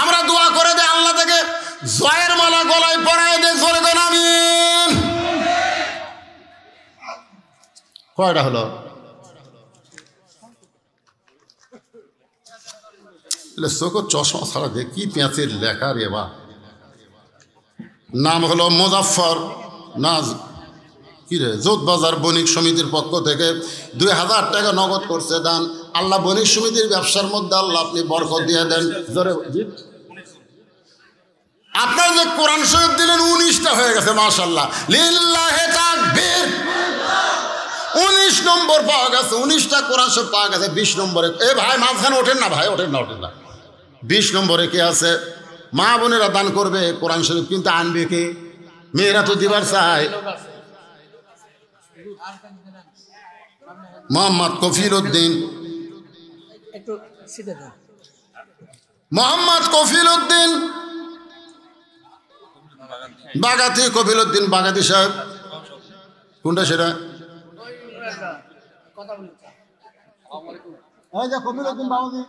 আমরা দোয়া করে দে, আল্লাহ থেকে জয়ের মালা গলায় পরায় দে। জোরে দেন আমিন। কয়টা হলো? চোখের চশমা ছাড়া দে, কি পেঁচের লেখা রে বা। নাম হলো মুজাফফর নাজ, কি রে, জোতবাজার বণিক সমিতির পক্ষ থেকে 2000 টাকা নগদ করছে দান। আল্লাহ বণিক সমিতির ব্যবসার মধ্যে আল্লাহ আপনি বরকত দিয়ে দেন। জোরে আপনার যে কোরআন শরীফ দিলেন 19টা হয়ে গেছে মাশাআল্লাহ, লিল্লাহি তাকবীর। 19 নম্বর পাওয়া গেছে, 19টা কোরআন শরীফ পাওয়া গেছে। 20 নম্বরে এ ভাই মাঝখানে ওঠেন না ভাই, ওঠেন না। 20 নম্বরে কে আছে? মা বোনেরা দান করবে কোরআন শরীফ, কিন্তু আনবে কে? মেয়েরা তো দিবার চায়। মোহাম্মদ কফিল উদ্দিন, মোহাম্মদ কফিল উদ্দিন বাগাতি, কফিল উদ্দিন বাগাতি সাহেব। কোনটা সেটা? কফিল উদ্দিন বাগাতি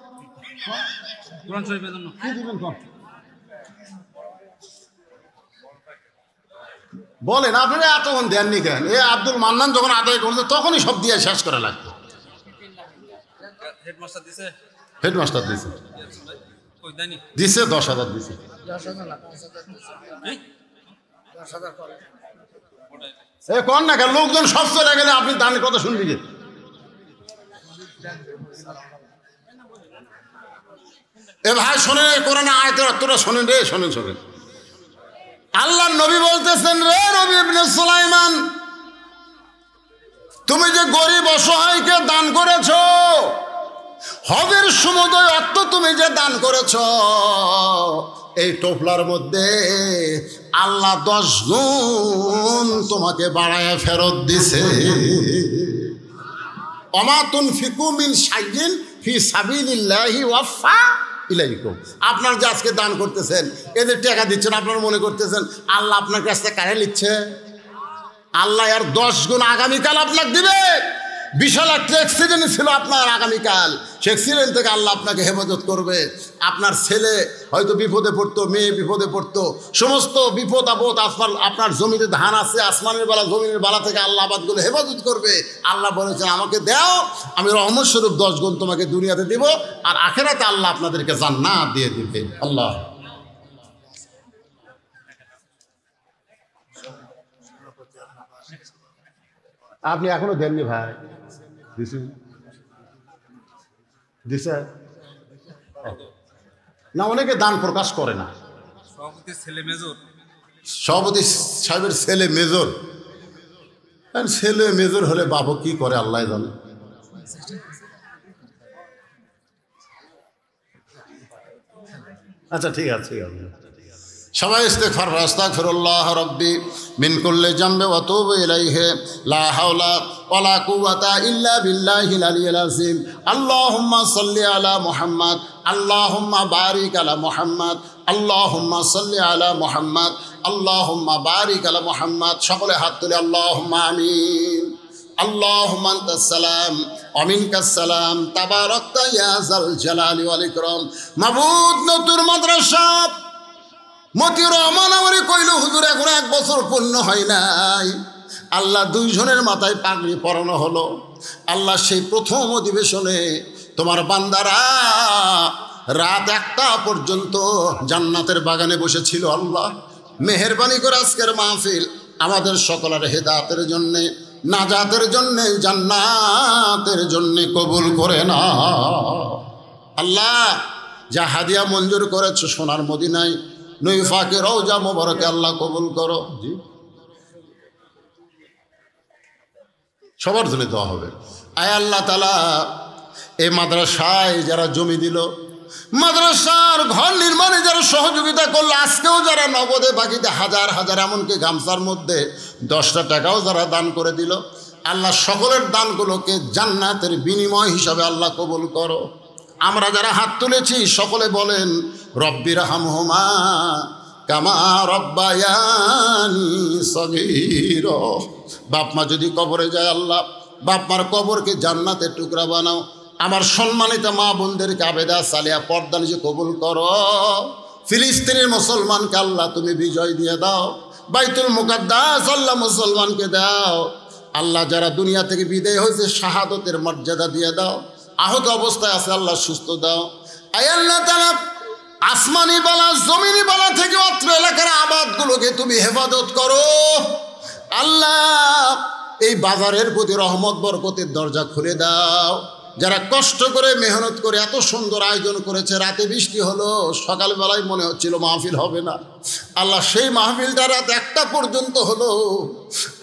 বলেন আপনারা এতক্ষণ দেননি কেন? এ আব্দুল মান্নান যখন আদায় করছে তখনই সব দিয়ে শেষ করা লাগতো। হেডমাস্টার দিছে 10,000 দিছে। এ কোন না কেন? লোকজন সব চলে গেলে আপনি দানের কথা শুনবি যে? এ ভাই শোনেন, কোরআনে আয়াতের অর্থটা শোনেন রে, শোনেন। আল্লাহর নবী বলতেছেন, রে নবী ইবনে সুলাইমান, তুমি যে গরিব অসহায়কে দান করেছো, হজের সমুদয় অর্থ তুমি যে দান করেছো, এই টোপলার মধ্যে আল্লাহ 10 গুণ তোমাকে বাড়ায় ফেরত দিছে। ওমা তুনফিকু মিন শাইইন ফি সাবিলিল্লাহি ওয়াফা ইলাইকুম। আপনার যে আজকে দান করতেছেন, এদের টাকা দিচ্ছেন, আপনারা মনে করতেছেন আল্লাহ আপনার কাছ থেকে কারে নিচ্ছে? আল্লাহ আর 10 গুণ আগামীকাল আপনাকে দিবে। বিশাল একটা অ্যাক্সিডেন্ট ছিল আপনার আগামীকাল, সে অ্যাক্সিডেন্ট থেকে আল্লাহ আপনাকে হেফাজত করবে। আপনার ছেলে হয়তো বিপদে পড়তো, মেয়ে বিপদে পড়তো, সমস্ত বিপদ আপদ আপনার জমিতে ধান আছে, আসমানের বেলা জমিনের বেলা থেকে আল্লাহ আবাদগুলো হেফাজত করবে। আল্লাহ বলেছেন আমাকে দাও, আমি রহমত স্বরূপ 10 গুণ তোমাকে দুনিয়াতে দিব, আর আখেরাতে আল্লাহ আপনাদেরকে জান্নাত দিয়ে দিবে। আল্লাহ আপনি এখনো দেননি ভাই? দিছে না, অনেকে দান প্রকাশ করে না। সভাপতি সাহেবের ছেলে মেজর, ছেলে মেজর হলে বাবু কি করে আল্লাহ জানে। আচ্ছা ঠিক আছে। সবাই ইস্তেগফার, আস্তাগফিরুল্লাহ রাব্বি মিন কুল্লি জামবি ওয়া তুবু ইলাইহি লা হাওলা ওয়ালা কুওয়াতা ইল্লা বিল্লাহিল আলিয়্যিল আযীম। আল্লাহুম্মা সাল্লি আলা মুহাম্মাদ, আল্লাহুম্মা বারিক আলা মুহাম্মাদ, আল্লাহুম্মা সাল্লি আলা মুহাম্মাদ, আল্লাহুম্মা বারিক আলা মুহাম্মাদ। সকলে হাত তুলে আল্লাহুম্মা আমিন। আল্লাহুম্মা আনতাস সালাম ওয়া মিনকাস সালাম, তাবারাকতা ইয়া যাল জালালি ওয়াল ইকরাম। মাবুদ নতুন মাদ্রাসা মতিউর রহমান আমারে কইল, হুজুর এখন 1 বছর পূর্ণ হয় নাই। আল্লাহ 2 জনের মাথায় পাগড়ি পরানো হলো। আল্লাহ সেই প্রথম অধিবেশনে তোমার বান্দারা রাত 1টা পর্যন্ত জান্নাতের বাগানে বসেছিল। আল্লাহ মেহেরবানি করে আজকের মাহফিল আমাদের সকলের হেদায়েতের জন্যে, নাজাতের জন্যে, জান্নাতের জন্যে কবুল করে না। আল্লাহ যা হাদিয়া মঞ্জুর করেছো সোনার মদিনায় নৈফাকে রওজা মোবারকে আল্লাহ কবুল করো। জি সবার জন্য দোয়া হবে। আয় আল্লাহ তাআলা এই মাদ্রাসায় যারা জমি দিল, মাদ্রাসার ঘর নির্মাণে যারা সহযোগিতা করলো, আজকেও যারা নগদে বাকিতে হাজার হাজার, এমনকি গামছার মধ্যে 10টা টাকাও যারা দান করে দিল, আল্লাহ সকলের দানগুলোকে জান্নাতের বিনিময় হিসাবে আল্লাহ কবুল করো। আমরা যারা হাত তুলেছি সকলে বলেন রব্বির হামহুমা কামা রব্বায়ানি সগীরা। বাপ মা যদি কবরে যায়, আল্লাহ বাপ মার কবরকে জান্নাতের টুকরা বানাও। আমার সম্মানিত মা বোনদেরকে আবেদা সালিয়া পর্দা নিয়ে কবুল করো। ফিলিস্তিনের মুসলমানকে আল্লাহ তুমি বিজয় দিয়ে দাও। বাইতুল মুকাদ্দাস আল্লাহ মুসলমানকে দাও। আল্লাহ যারা দুনিয়া থেকে বিদায় হয়েছে শাহাদতের মর্যাদা দিয়ে দাও। আহত অবস্থায় আছে আল্লাহ সুস্থ দাও। আয় আল্লাহ তাআলা আসমানি বালা জমিনি বালা থেকে অত্র এলাকার আবাদগুলোকে তুমি হেফাজত করো। আল্লাহ এই বাজারের প্রতি রহমত বরকতের দরজা খুলে দাও। যারা কষ্ট করে মেহনত করে এত সুন্দর আয়োজন করেছে, রাতে বৃষ্টি হলো, সকালবেলায় মনে হচ্ছিল মাহফিল হবে না। আল্লাহ সেই মাহফিলটা রাত 1টা পর্যন্ত হলো।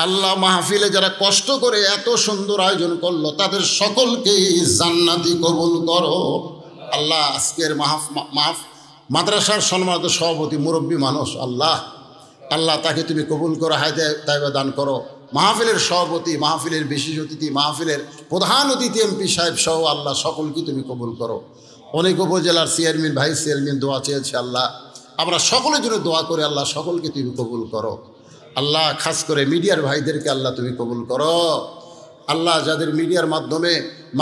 আল্লাহ মাহফিলে যারা কষ্ট করে এত সুন্দর আয়োজন করলো তাদের সকলকেই জান্নাতি কবুল করো। আল্লাহ আজকের মাদ্রাসার সম্মানিত সভাপতি মুরব্বী মানুষ, আল্লাহ তাকে তুমি কবুল করো, হায়দায়ে তাইবা দান করো। মাহফিলের সভাপতি, মাহফিলের বিশেষ অতিথি, মাহফিলের প্রধান অতিথি এমপি সাহেব সহ আল্লাহ সকলকে তুমি কবুল করো। অনেক উপজেলার চেয়ারম্যান, ভাইস চেয়ারম্যান দোয়া চেয়েছে, আল্লাহ আমরা সকলের জন্য দোয়া করে আল্লাহ সকলকে তুমি কবুল করো। আল্লাহ খাস করে মিডিয়ার ভাইদেরকে আল্লাহ তুমি কবুল করো। আল্লাহ যাদের মিডিয়ার মাধ্যমে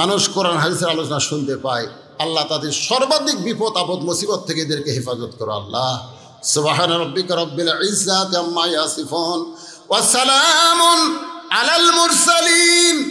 মানুষ কোরআন হাদিসের আলোচনা শুনতে পায়, আল্লাহ তাদের সর্বাধিক বিপদ আপদ মুসিবত থেকে এদেরকে হেফাজত করো। আল্লাহ সুবহান রাব্বিকা রাব্বিল ইজ্জাতি আম্মা ইয়াসিফুন ওয়া সালামুন আলাল মুরসালিন।